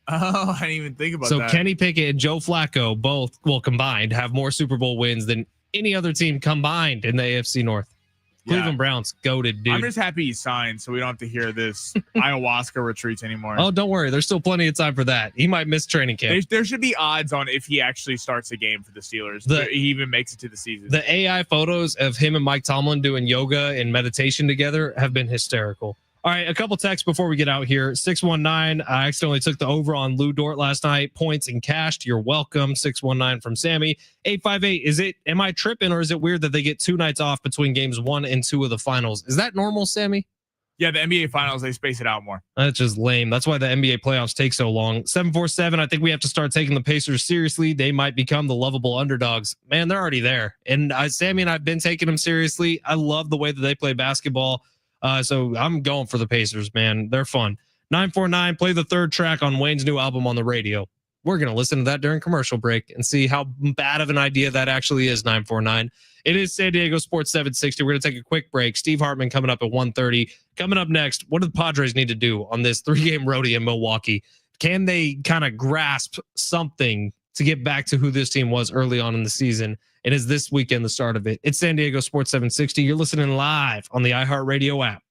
Oh, I didn't even think about that. So Kenny Pickett and Joe Flacco both, combined, have more Super Bowl wins than any other team combined in the AFC North. Cleveland Browns, goated, dude. I'm just happy he signed so we don't have to hear this ayahuasca retreats anymore. Oh, don't worry. There's still plenty of time for that. He might miss training camp. There should be odds on if he actually starts a game for the Steelers. He even makes it to the season. The AI photos of him and Mike Tomlin doing yoga and meditation together have been hysterical. All right, a couple texts before we get out here. 619, I accidentally took the over on Lou Dort last night. Points and cashed. You're welcome. 619 from Sammy. 858, am I tripping or is it weird that they get 2 nights off between games 1 and 2 of the finals? Is that normal, Sammy? Yeah, the NBA finals, they space it out more. That's just lame. That's why the NBA playoffs take so long. 747, I think we have to start taking the Pacers seriously. They might become the lovable underdogs. Man, they're already there. And Sammy and I have been taking them seriously. I love the way that they play basketball. So I'm going for the Pacers, man. They're fun. 949, play the third track on Wayne's new album on the radio. We're going to listen to that during commercial break and see how bad of an idea that actually is. 949. It is San Diego Sports 760. We're going to take a quick break. Steve Hartman coming up at 1:30. Coming up next, what do the Padres need to do on this 3-game roadie in Milwaukee? Can they kind of grasp something to get back to who this team was early on in the season? And is this weekend the start of it? It's San Diego Sports 760. You're listening live on the iHeartRadio app.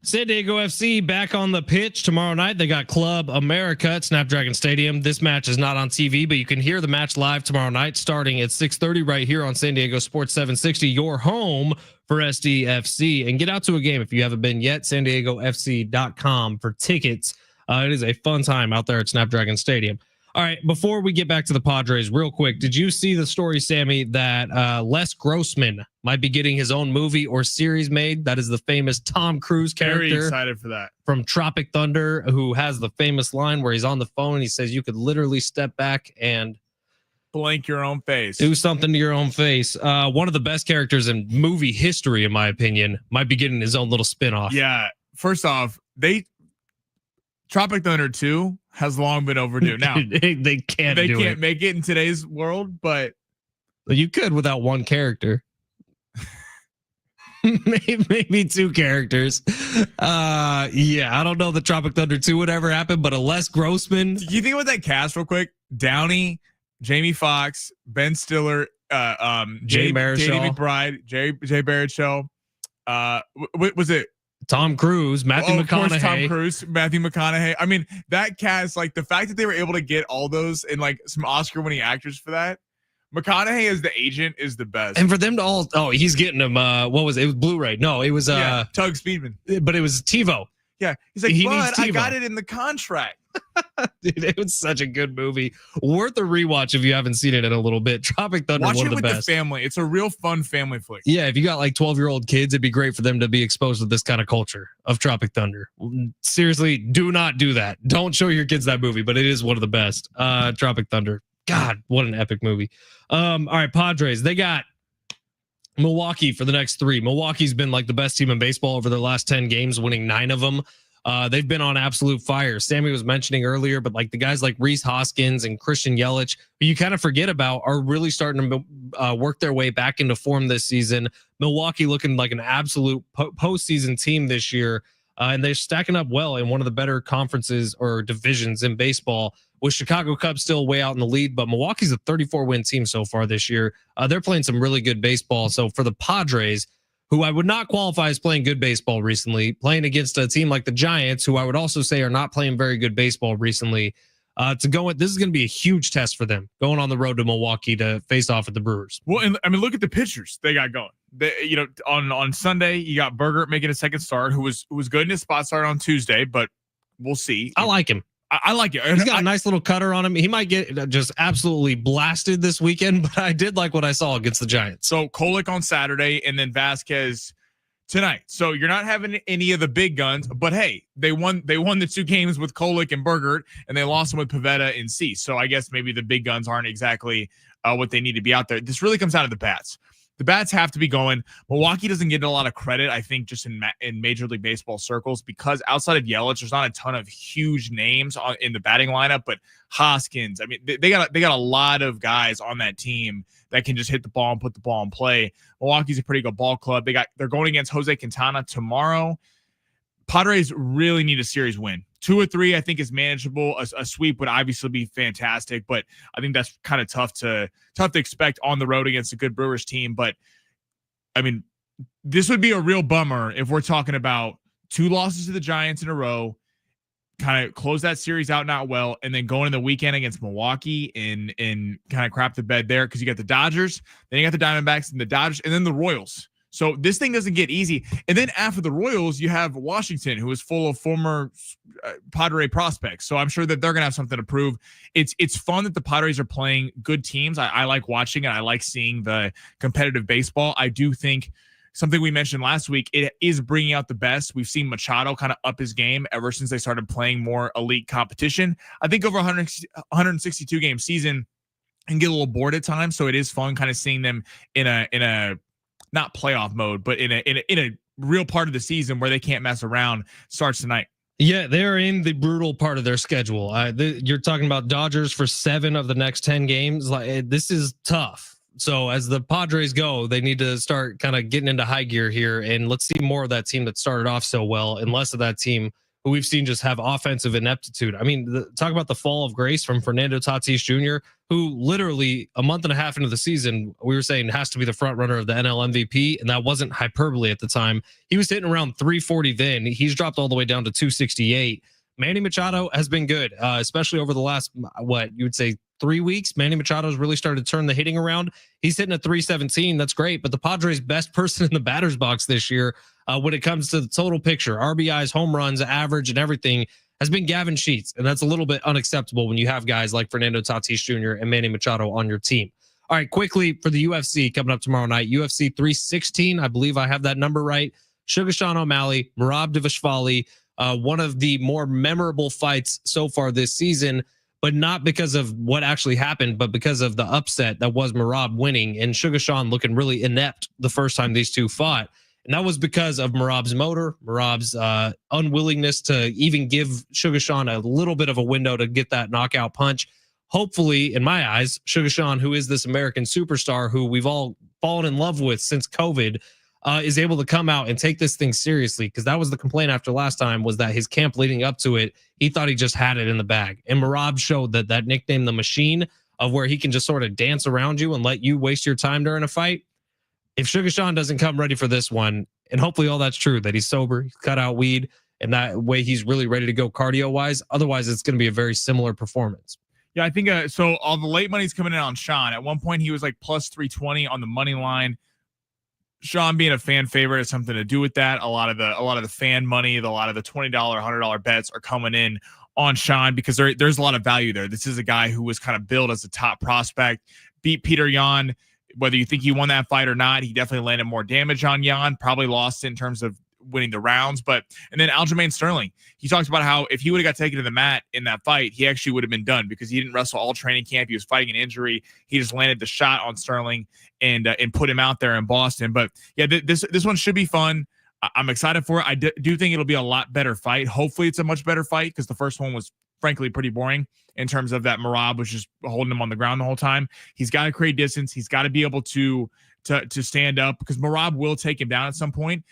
San Diego FC back on the pitch tomorrow night. They got Club America at Snapdragon Stadium. This match is not on TV, but you can hear the match live tomorrow night starting at 6:30 right here on San Diego Sports 760, your home for SDFC. And get out to a game if you haven't been yet, SanDiegoFC.com for tickets. It is a fun time out there at Snapdragon Stadium. All right, before we get back to the Padres, real quick, did you see the story, Sammy, that Les Grossman might be getting his own movie or series made? That is the famous Tom Cruise character. Very excited for that. From Tropic Thunder, who has the famous line where he's on the phone and he says you could literally step back and blank your own face. Do something to your own face. One of the best characters in movie history, in my opinion, might be getting his own little spinoff. Yeah. First off, Tropic Thunder 2 has long been overdue. Now they can't make it in today's world, but you could without one character. maybe two characters. Yeah, I don't know that Tropic Thunder 2 would ever happen, but a Les Grossman. Do you think about that cast real quick? Downey, Jamie Foxx, Ben Stiller, Jay Baruchel. J.D. McBride, Jay Baruchel, Was it Tom Cruise, Matthew Of course, McConaughey. Tom Cruise, Matthew McConaughey. I mean, that cast, like the fact that they were able to get all those and like some Oscar-winning actors for that. McConaughey as the agent is the best. And for them to all, he's getting them. What was it? It was Blu-ray. No, it was Tug Speedman. but it was TiVo. Yeah, he's like, He but needs I TiVo. got it in the contract. Dude, it was such a good movie. Worth a rewatch if you haven't seen it in a little bit. Tropic Thunder, Watch one it of the with best. the family. It's a real fun family flick. Yeah, if you got like 12-year-old kids, it'd be great for them to be exposed to this kind of culture of Tropic Thunder. Seriously, do not do that. Don't show your kids that movie, but it is one of the best. Tropic Thunder. God, what an epic movie. All right, Padres. They got Milwaukee for the next 3. Milwaukee's been like the best team in baseball over their last 10 games, winning 9 of them. They've been on absolute fire. Sammy was mentioning earlier, but like the guys like Rhys Hoskins and Christian Yelich, who you kind of forget about, are really starting to work their way back into form this season. Milwaukee looking like an absolute postseason team this year. And they're stacking up well in one of the better conferences or divisions in baseball, with Chicago Cubs still way out in the lead. But Milwaukee's a 34-win team so far this year. They're playing some really good baseball. So for the Padres, who I would not qualify as playing good baseball recently, playing against a team like the Giants, who I would also say are not playing very good baseball recently, this is going to be a huge test for them going on the road to Milwaukee to face off with the Brewers. Well, and I mean, look at the pitchers they got going. On Sunday, you got Berger making a second start, who was good in his spot start on Tuesday, but we'll see. I like him. I like it. He's got a nice little cutter on him. He might get just absolutely blasted this weekend, but I did like what I saw against the Giants. So Kolek on Saturday and then Vasquez tonight. So you're not having any of the big guns, but hey, they won the 2 games with Kolek and Bergert, and they lost them with Pivetta and Cease. So I guess maybe the big guns aren't exactly what they need to be out there. This really comes down to the bats. The bats have to be going. Milwaukee doesn't get a lot of credit, I think, just in Major League Baseball circles, because outside of Yelich, there's not a ton of huge names in the batting lineup. But Hoskins, I mean, they got a lot of guys on that team that can just hit the ball and put the ball in play. Milwaukee's a pretty good ball club. They're going against Jose Quintana tomorrow. Padres really need a series win. 2 or 3, I think, is manageable. A sweep would obviously be fantastic, but I think that's kind of tough to expect on the road against a good Brewers team. But I mean, this would be a real bummer if we're talking about 2 losses to the Giants in a row, kind of close that series out not well, and then going in the weekend against Milwaukee and kind of crap the bed there, because you got the Dodgers, then you got the Diamondbacks and the Dodgers, and then the Royals. So this thing doesn't get easy. And then after the Royals, you have Washington, who is full of former Padre prospects. So I'm sure that they're going to have something to prove. It's fun that the Padres are playing good teams. I like watching it. I like seeing the competitive baseball. I do think something we mentioned last week, it is bringing out the best. We've seen Machado kind of up his game ever since they started playing more elite competition. I think over 162 game season and get a little bored at times. So it is fun kind of seeing them in a not playoff mode, but in a real part of the season where they can't mess around. Starts tonight. Yeah, they're in the brutal part of their schedule. You're talking about Dodgers for 7 of the next 10 games. This is tough. So as the Padres go, they need to start kind of getting into high gear here, and let's see more of that team that started off so well, and less of that team who we've seen just have offensive ineptitude. I mean, talk about the fall of grace from Fernando Tatis Jr., who literally a month and a half into the season, we were saying has to be the front runner of the NL MVP. And that wasn't hyperbole at the time. He was hitting around 340 then. He's dropped all the way down to 268. Manny Machado has been good, especially over the last, you would say 3 weeks. Manny Machado's really started to turn the hitting around. He's hitting at 317. That's great. But the Padres' best person in the batter's box this year, when it comes to the total picture, RBIs, home runs, average, and everything, has been Gavin Sheets. And that's a little bit unacceptable when you have guys like Fernando Tatis Jr. and Manny Machado on your team. All right, quickly for the UFC coming up tomorrow night, UFC 316. I believe I have that number right. Sugar Sean O'Malley, Merab Dvalishvili, one of the more memorable fights so far this season, but not because of what actually happened, but because of the upset that was Merab winning and Sugar Sean looking really inept the first time these two fought. And that was because of Merab's motor, Merab's unwillingness to even give Sugar Sean a little bit of a window to get that knockout punch. Hopefully, in my eyes, Sugar Sean, who is this American superstar who we've all fallen in love with since COVID, is able to come out and take this thing seriously, because that was the complaint after last time, was that his camp leading up to it, he thought he just had it in the bag. And Merab showed that nickname, the machine, of where he can just sort of dance around you and let you waste your time during a fight. If Sugar Sean doesn't come ready for this one, And hopefully all that's true, that he's sober, he's cut out weed, and that way he's really ready to go cardio wise. Otherwise, it's going to be a very similar performance. Yeah, I think so. All the late money's coming in on Sean. At one point, he was like plus 320 on the money line. Sean being a fan favorite has something to do with that. A lot of the fan money, a lot of the $20, $100 bets are coming in on Sean because there's a lot of value there. This is a guy who was kind of billed as a top prospect, beat Peter Yan. Whether you think he won that fight or not, he definitely landed more damage on Yan, probably lost in terms of winning the rounds. And then Aljamain Sterling, he talks about how if he would have got taken to the mat in that fight, he actually would have been done because he didn't wrestle all training camp. He was fighting an injury. He just landed the shot on Sterling and put him out there in Boston. But yeah, this one should be fun. I'm excited for it. I do think it'll be a lot better fight. Hopefully it's a much better fight because the first one was frankly pretty boring in terms of that Merab was just holding him on the ground the whole time. He's got to create distance. He's got to be able to stand up because Merab will take him down at some point.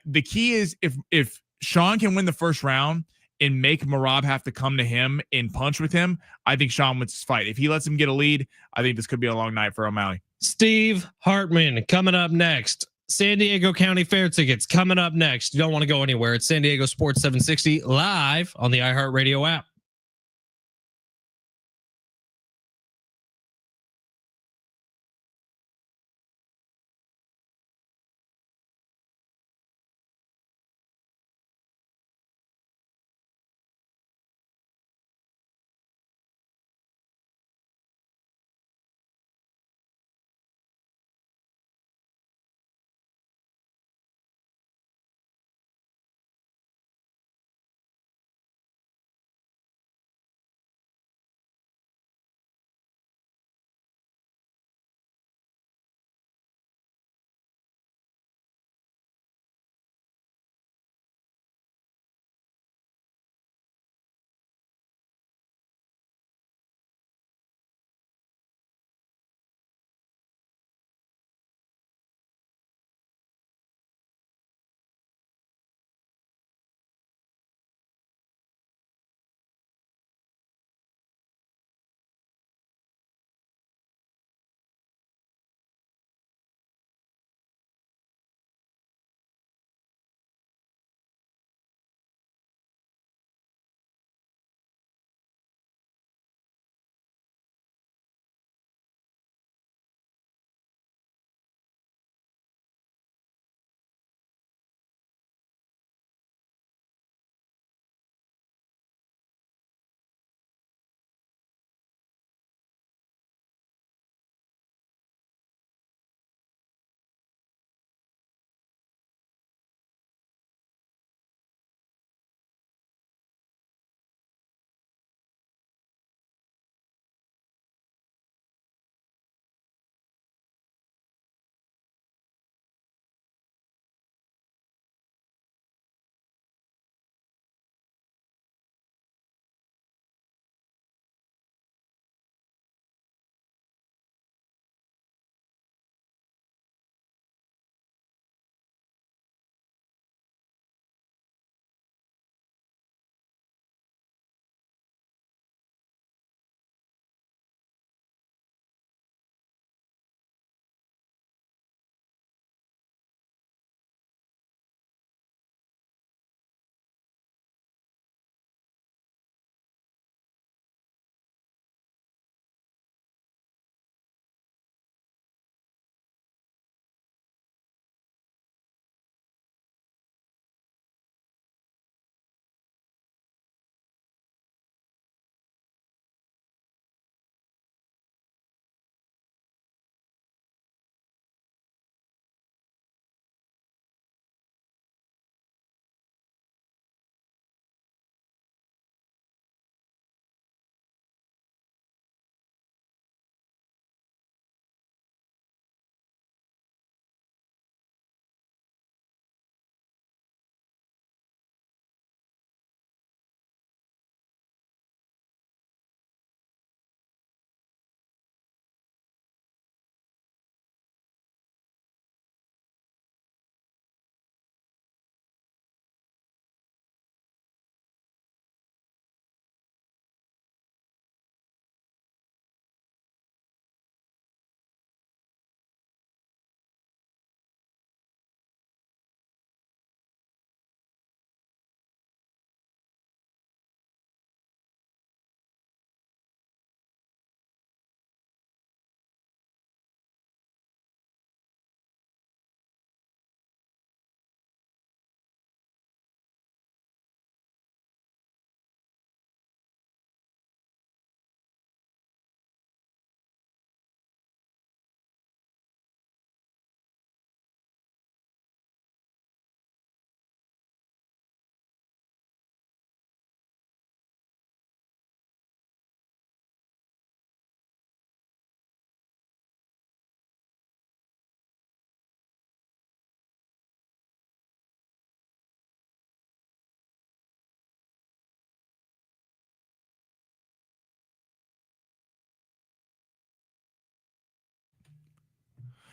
The key is if Sean can win the first round and make Merab have to come to him and punch with him, I think Sean wins this fight. If he lets him get a lead, I think this could be a long night for O'Malley. Steve Hartman coming up next. San Diego County Fair tickets coming up next. You don't want to go anywhere. It's San Diego Sports 760 live on the iHeartRadio app.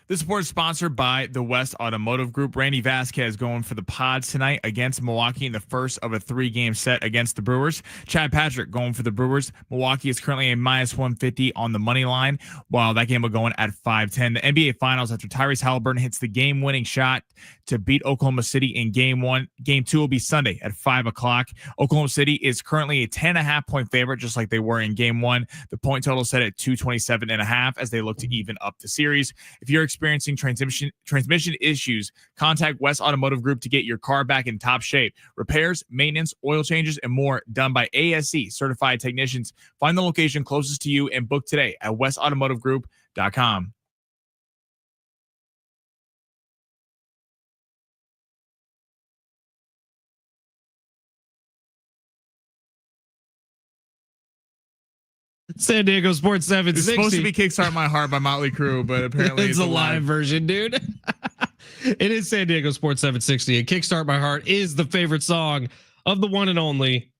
This report is sponsored by the West Automotive Group. Randy Vasquez going for the Pods tonight against Milwaukee in the first of a 3-game set against the Brewers. Chad Patrick going for the Brewers. Milwaukee is currently a -150 on the money line, while that game will go in at 5-10. The NBA Finals after Tyrese Halliburton hits the game-winning shot to beat Oklahoma City in Game 1. Game 2 will be Sunday at 5 o'clock. Oklahoma City is currently a 10.5-point favorite, just like they were in Game 1. The point total set at 227.5 as they look to even up the series. If you're experiencing transmission issues, contact West Automotive Group to get your car back in top shape. Repairs, maintenance, oil changes, and more done by ASE certified technicians. Find the location closest to you and book today at westautomotivegroup.com. San Diego Sports 760. It's supposed to be Kickstart My Heart by Motley Crue, but apparently it's a live version, dude. It is San Diego Sports 760. And Kickstart My Heart is the favorite song of the one and only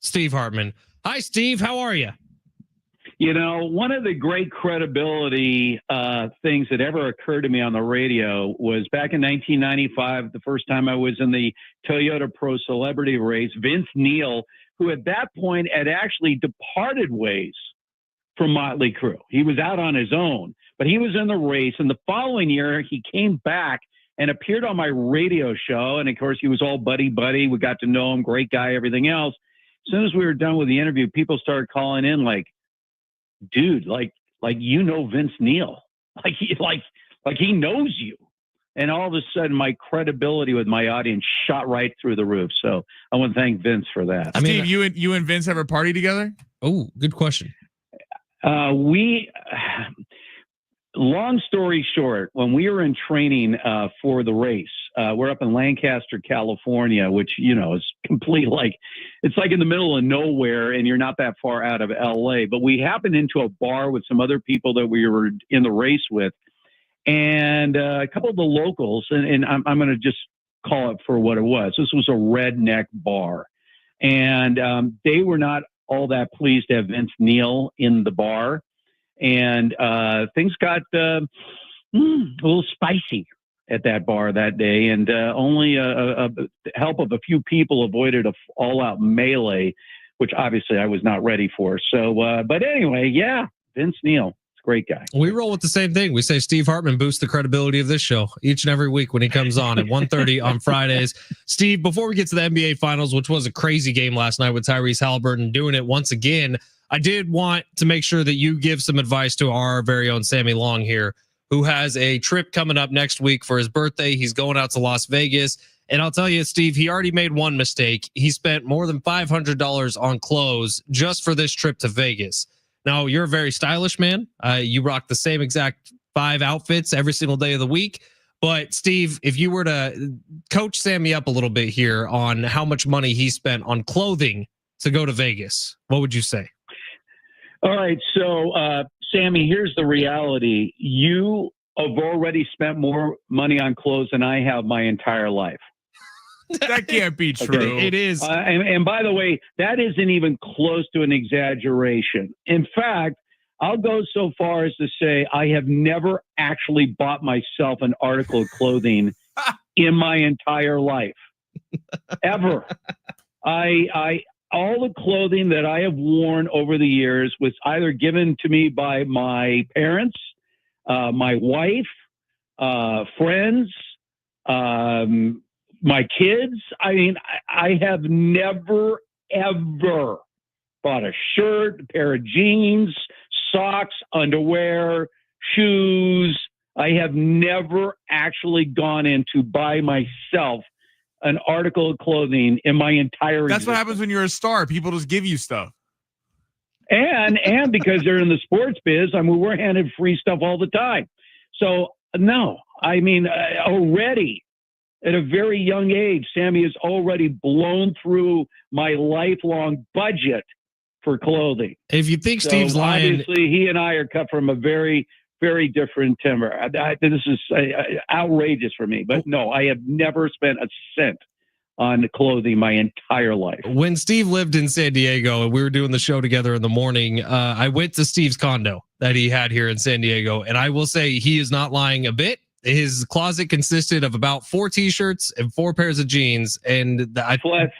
Steve Hartman. Hi, Steve. How are you? You know, one of the great credibility things that ever occurred to me on the radio was back in 1995, the first time I was in the Toyota Pro Celebrity race. Vince Neil, who at that point had actually departed ways from Motley Crue. He was out on his own, but he was in the race. And the following year, he came back and appeared on my radio show. And of course, he was all buddy-buddy. We got to know him, great guy, everything else. As soon as we were done with the interview, people started calling in like, dude, like you know Vince Neil. Like he knows you. And all of a sudden, my credibility with my audience shot right through the roof. So I want to thank Vince for that. I mean, Steve, you and Vince have a party together? Oh, good question. Long story short, when we were in training for the race, we're up in Lancaster, California, which, you know, is complete it's like in the middle of nowhere and you're not that far out of LA. But we happened into a bar with some other people that we were in the race with. And a couple of the locals, and I'm going to just call it for what it was. This was a redneck bar. And they were not all that pleased to have Vince Neil in the bar. And things got a little spicy at that bar that day. And only the help of a few people avoided an all-out melee, which obviously I was not ready for. So, but anyway, yeah, Vince Neil. Great guy. We roll with the same thing. We say Steve Hartman boosts the credibility of this show each and every week when he comes on at 1:30 on Fridays. Steve, before we get to the NBA Finals, which was a crazy game last night with Tyrese Halliburton doing it once again, I did want to make sure that you give some advice to our very own Sammy Long here, who has a trip coming up next week for his birthday. He's going out to Las Vegas. And I'll tell you, Steve, he already made one mistake. He spent more than $500 on clothes just for this trip to Vegas. Now, you're a very stylish man. You rock the same exact 5 outfits every single day of the week. But, Steve, if you were to coach Sammy up a little bit here on how much money he spent on clothing to go to Vegas, what would you say? All right. So, Sammy, here's the reality. You have already spent more money on clothes than I have my entire life. That can't be true. Okay. It is. And by the way, that isn't even close to an exaggeration. In fact, I'll go so far as to say I have never actually bought myself an article of clothing in my entire life. Ever. All the clothing that I have worn over the years was either given to me by my parents, my wife, friends, my kids. I mean, I have never, ever bought a shirt, a pair of jeans, socks, underwear, shoes. I have never actually gone in to buy myself an article of clothing in my entire That's existence. what happens when you're a star. People just give you stuff. And because they're in the sports biz, I mean, we're handed free stuff all the time. So, no, I mean, already at a very young age, Sammy has already blown through my lifelong budget for clothing. If you think Steve's lying, obviously he and I are cut from a very, very different timber. This is outrageous for me, but no, I have never spent a cent on clothing my entire life. When Steve lived in San Diego and we were doing the show together in the morning, I went to Steve's condo that he had here in San Diego. And I will say he is not lying a bit. His closet consisted of about 4 t-shirts and 4 pairs of jeans. And Fletch.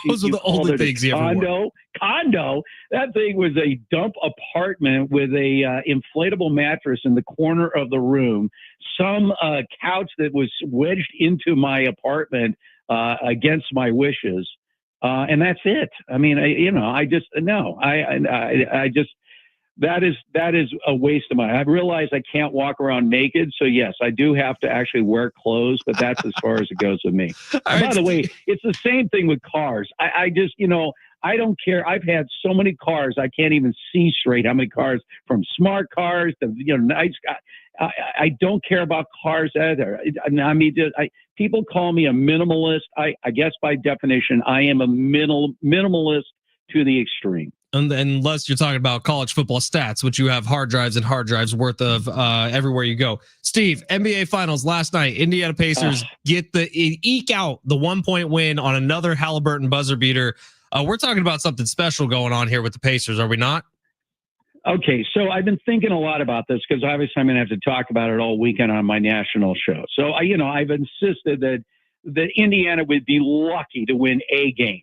Those are the only things he ever wore. Condo. That thing was a dump apartment with a inflatable mattress in the corner of the room. Some couch that was wedged into my apartment against my wishes, and that's it. I mean, that is a waste of money. I've realized I can't walk around naked, so yes, I do have to actually wear clothes, but that's as far as it goes with me. By the way, it's the same thing with cars. I just, I don't care. I've had so many cars, I can't even see straight how many cars, from smart cars to, nice cars. I don't care about cars either. I mean, people call me a minimalist. I guess by definition, I am a minimalist to the extreme. Unless you're talking about college football stats, which you have hard drives and hard drives worth of everywhere you go. Steve, NBA Finals last night, Indiana Pacers eke out the 1-point win on another Halliburton buzzer beater. We're talking about something special going on here with the Pacers, are we not? Okay, so I've been thinking a lot about this because obviously I'm going to have to talk about it all weekend on my national show. So I've insisted that Indiana would be lucky to win a game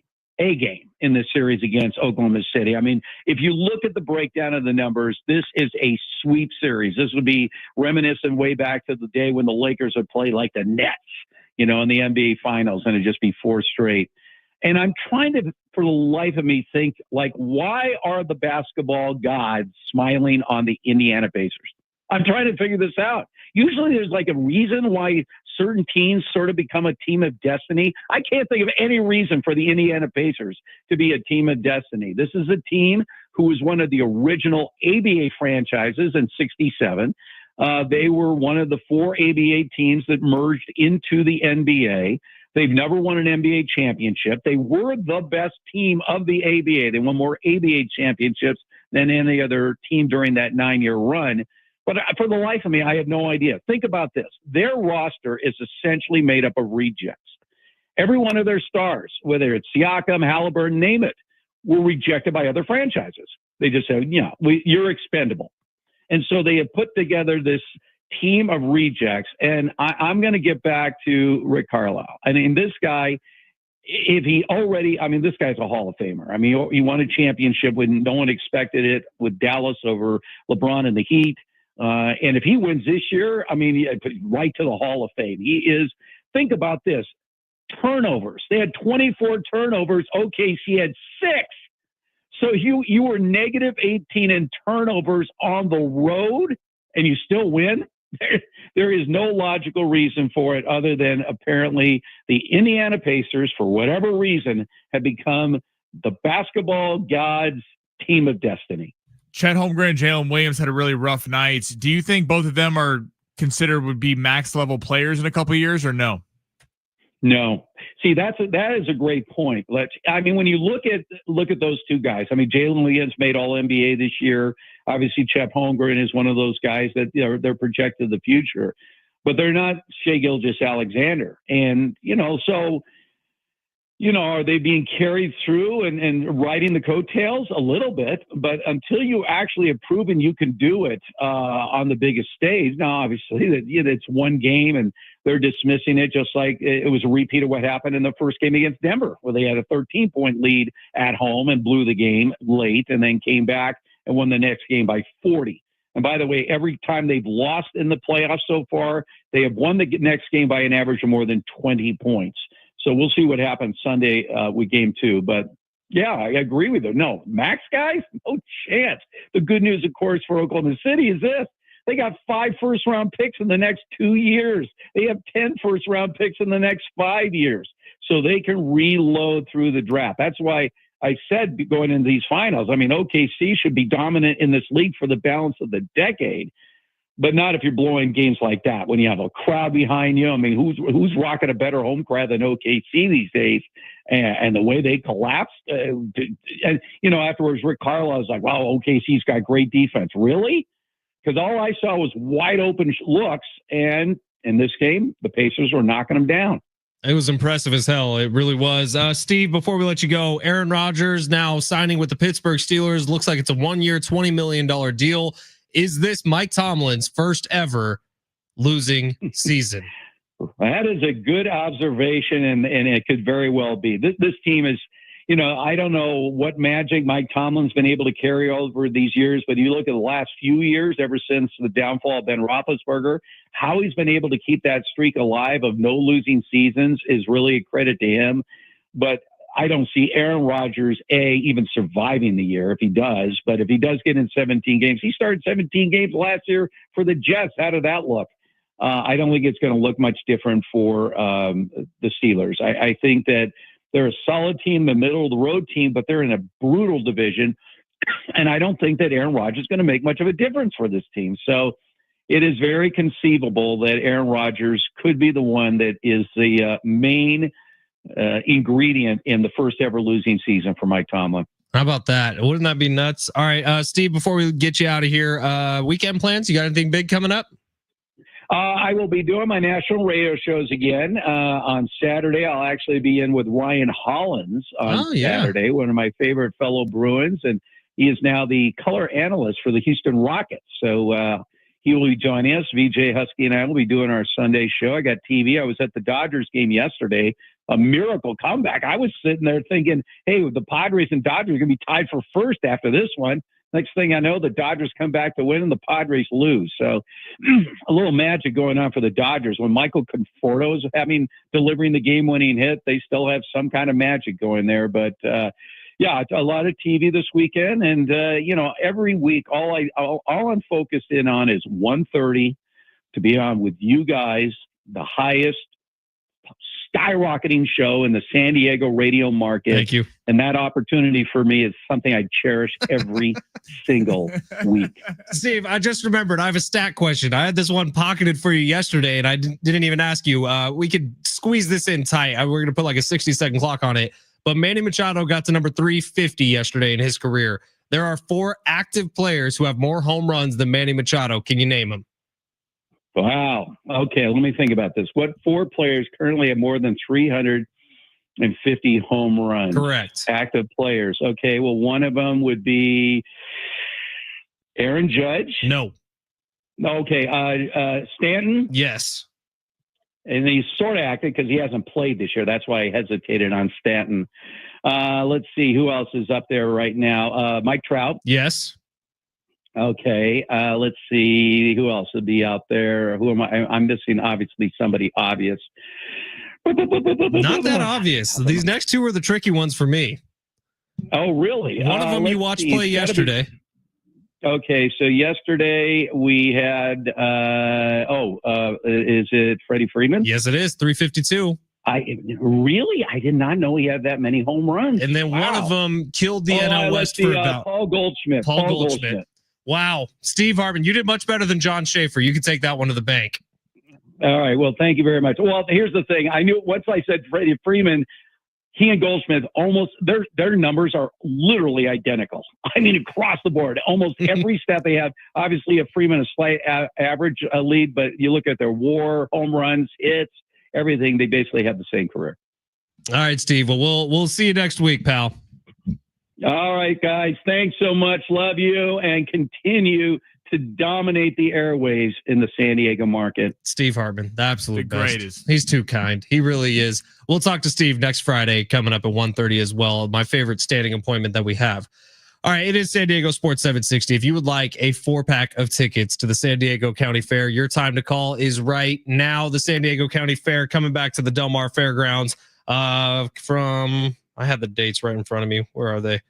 in this series against Oklahoma City. I mean, if you look at the breakdown of the numbers, this is a sweep series. This would be reminiscent way back to the day when the Lakers would play like the Nets, in the NBA Finals, and it'd just be 4 straight. And I'm trying to, for the life of me, think, like, why are the basketball gods smiling on the Indiana Pacers? I'm trying to figure this out. Usually there's like a reason why certain teams sort of become a team of destiny. I can't think of any reason for the Indiana Pacers to be a team of destiny. This is a team who was one of the original ABA franchises in '67. They were one of the 4 ABA teams that merged into the NBA. They've never won an NBA championship. They were the best team of the ABA. They won more ABA championships than any other team during that 9-year run. But for the life of me, I have no idea. Think about this. Their roster is essentially made up of rejects. Every one of their stars, whether it's Siakam, Halliburton, name it, were rejected by other franchises. They just said, you're expendable. And so they have put together this team of rejects. And I'm going to get back to Rick Carlisle. I mean, this guy, this guy's a Hall of Famer. I mean, he won a championship when no one expected it with Dallas over LeBron and the Heat. And if he wins this year, right to the Hall of Fame. He is, think about this, turnovers. They had 24 turnovers. OKC had 6. So you were negative 18 in turnovers on the road and you still win? There is no logical reason for it other than apparently the Indiana Pacers, for whatever reason, have become the basketball gods' team of destiny. Chet Holmgren and Jalen Williams had a really rough night. Do you think both of them are considered would be max level players in a couple of years, or no? No. See, that is a great point. When you look at those two guys, Jalen Williams made All NBA this year. Obviously, Chet Holmgren is one of those guys that they're projected the future, but they're not Shai Gilgeous-Alexander. And are they being carried through and riding the coattails? A little bit, but until you actually have proven you can do it on the biggest stage, now obviously it's one game and they're dismissing it just like it was a repeat of what happened in the first game against Denver, where they had a 13-point lead at home and blew the game late and then came back and won the next game by 40. And by the way, every time they've lost in the playoffs so far, they have won the next game by an average of more than 20 points. So we'll see what happens Sunday with game 2. But yeah, I agree with you. No, max guys, no chance. The good news, of course, for Oklahoma City is this. They got 5 first-round picks in the next 2 years. They have 10 first-round picks in the next 5 years. So they can reload through the draft. That's why I said going into these finals, OKC should be dominant in this league for the balance of the decade. But not if you're blowing games like that, when you have a crowd behind you. Who's rocking a better home crowd than OKC these days? And the way they collapsed, afterwards, Rick Carlisle was like, wow, OKC's got great defense. Really? Because all I saw was wide open looks. And in this game, the Pacers were knocking them down. It was impressive as hell. It really was. Steve, before we let you go, Aaron Rodgers now signing with the Pittsburgh Steelers. Looks like it's a 1-year, $20 million deal. Is this Mike Tomlin's first ever losing season? That is a good observation, and it could very well be. This team is, I don't know what magic Mike Tomlin's been able to carry over these years, but you look at the last few years, ever since the downfall of Ben Roethlisberger, how he's been able to keep that streak alive of no losing seasons is really a credit to him. But I don't see Aaron Rodgers, even surviving the year if he does. But if he does get in 17 games, he started 17 games last year for the Jets. How did that look? I don't think it's going to look much different for the Steelers. I think that they're a solid team, the middle of the road team, but they're in a brutal division. And I don't think that Aaron Rodgers is going to make much of a difference for this team. So it is very conceivable that Aaron Rodgers could be the one that is the main ingredient in the first ever losing season for Mike Tomlin. How about that? Wouldn't that be nuts? All right, Steve, before we get you out of here, weekend plans? You got anything big coming up? I will be doing my national radio shows again on Saturday. I'll actually be in with Ryan Hollins on Saturday, one of my favorite fellow Bruins, and he is now the color analyst for the Houston Rockets. So he will be joining us. VJ Husky and I will be doing our Sunday show. I got TV. I was at the Dodgers game yesterday, a miracle comeback. I was sitting there thinking, hey, the Padres and Dodgers are going to be tied for first after this one. Next thing I know, the Dodgers come back to win and the Padres lose. So a little magic going on for the Dodgers. When Michael Conforto is delivering the game-winning hit, they still have some kind of magic going there. But, yeah, a lot of TV this weekend. And, every week, all I'm focused in on is 1:30 to be on with you guys, the highest skyrocketing show in the San Diego radio market. Thank you. And that opportunity for me is something I cherish every single week. Steve, I just remembered I have a stat question. I had this one pocketed for you yesterday, and I didn't even ask you. We could squeeze this in tight. We're going to put like a 60-second clock on it. But Manny Machado got to number 350 yesterday in his career. There are 4 active players who have more home runs than Manny Machado. Can you name them? Wow. Okay, let me think about this. What 4 players currently have more than 350 home runs? Correct. Active players. Okay, well, one of them would be Aaron Judge. No. Okay, Stanton. Yes. And he's sort of active because he hasn't played this year. That's why I hesitated on Stanton. Let's see who else is up there right now. Mike Trout. Yes. Okay. Let's see who else would be out there. Who am I? I'm missing obviously somebody obvious. Not that obvious. These next 2 are the tricky ones for me. Oh, really? One of them you watched play yesterday. Okay, so yesterday we had. Is it Freddie Freeman? Yes, it is 352. I did not know he had that many home runs. And then one of them killed the NL West for about Paul Goldschmidt. Paul Goldschmidt. Wow, Steve Hartman, you did much better than John Schaefer. You could take that one to the bank. All right. Well, thank you very much. Well, here's the thing. I knew once I said Freddie Freeman, he and Goldschmidt almost their numbers are literally identical. I mean, across the board, almost every stat they have. Obviously, a Freeman a slight average lead, but you look at their WAR, home runs, hits, everything. They basically have the same career. All right, Steve. Well, we'll see you next week, pal. All right, guys. Thanks so much. Love you, and continue to dominate the airwaves in the San Diego market. Steve Hartman, the absolute best. Greatest. He's too kind. He really is. We'll talk to Steve next Friday coming up at 1:30 as well. My favorite standing appointment that we have. All right, it is San Diego Sports 760. If you would like a 4-pack of tickets to the San Diego County Fair, your time to call is right now. The San Diego County Fair coming back to the Del Mar Fairgrounds I have the dates right in front of me. Where are they?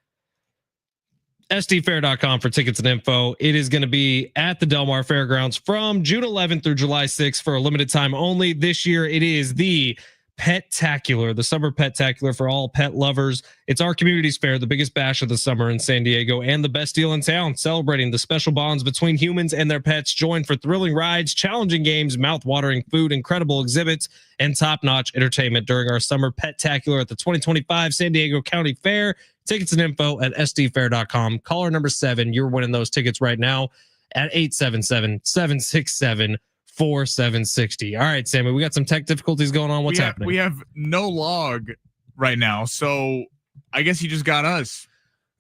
SDfair.com for tickets and info. It is going to be at the Del Mar Fairgrounds from June 11th through July 6th for a limited time only. This year, it is the Pet-tacular, the summer Pet-tacular for all pet lovers. It's our community's fair, the biggest bash of the summer in San Diego, and the best deal in town, celebrating the special bonds between humans and their pets. Join for thrilling rides, challenging games, mouth-watering food, incredible exhibits, and top-notch entertainment during our summer Pet-tacular at the 2025 San Diego County Fair. Tickets and info at sdfair.com. Caller number 7, you're winning those tickets right now at 877-767 4760. All right, Sammy, we got some tech difficulties going on. What's happening? We have no log right now, so I guess you just got us.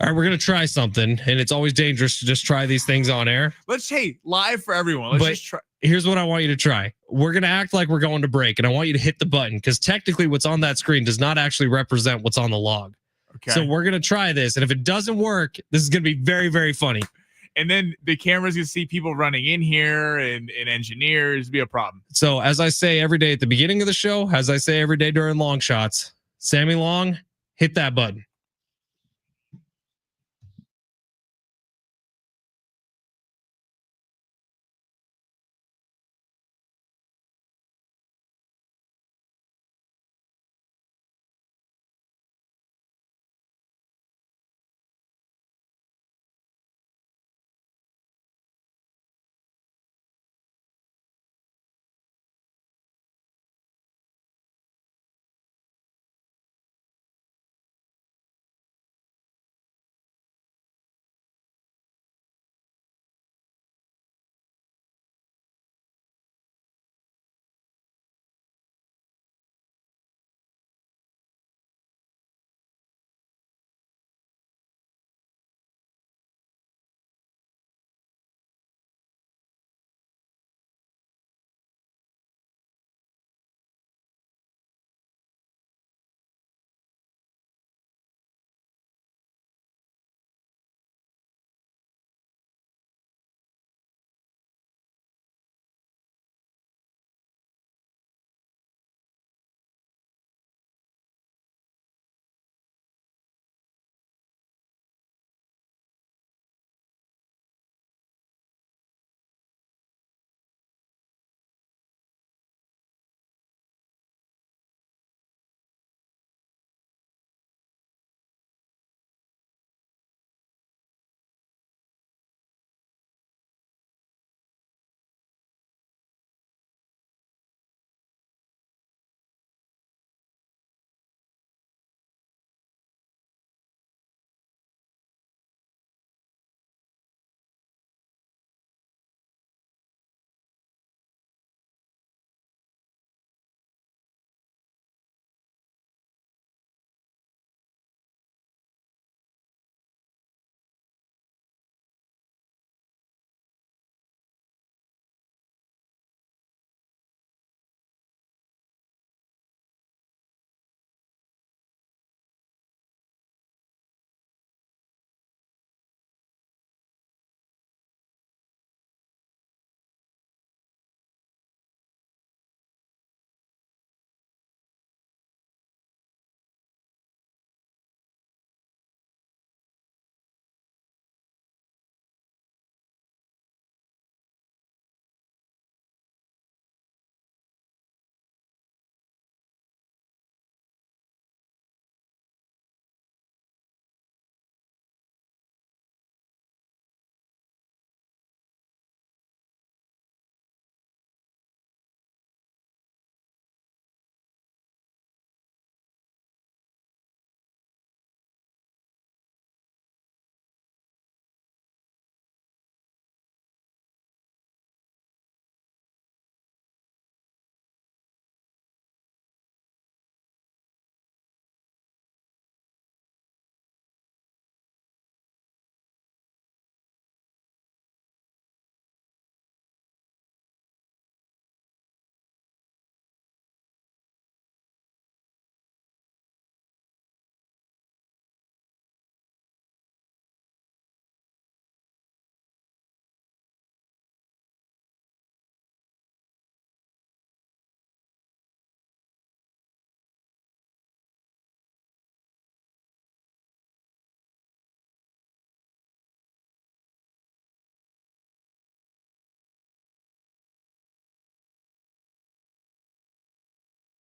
All right, we're going to try something, and it's always dangerous to just try these things on air. Live for everyone. Let's just try. Here's what I want you to try. We're going to act like we're going to break, and I want you to hit the button because technically what's on that screen does not actually represent what's on the log. Okay. So we're going to try this, and if it doesn't work, this is going to be very, very funny. And then the cameras, you see people running in here and engineers, be a problem. So as I say every day at the beginning of the show, as I say every day during long shots, Sammy Long, hit that button.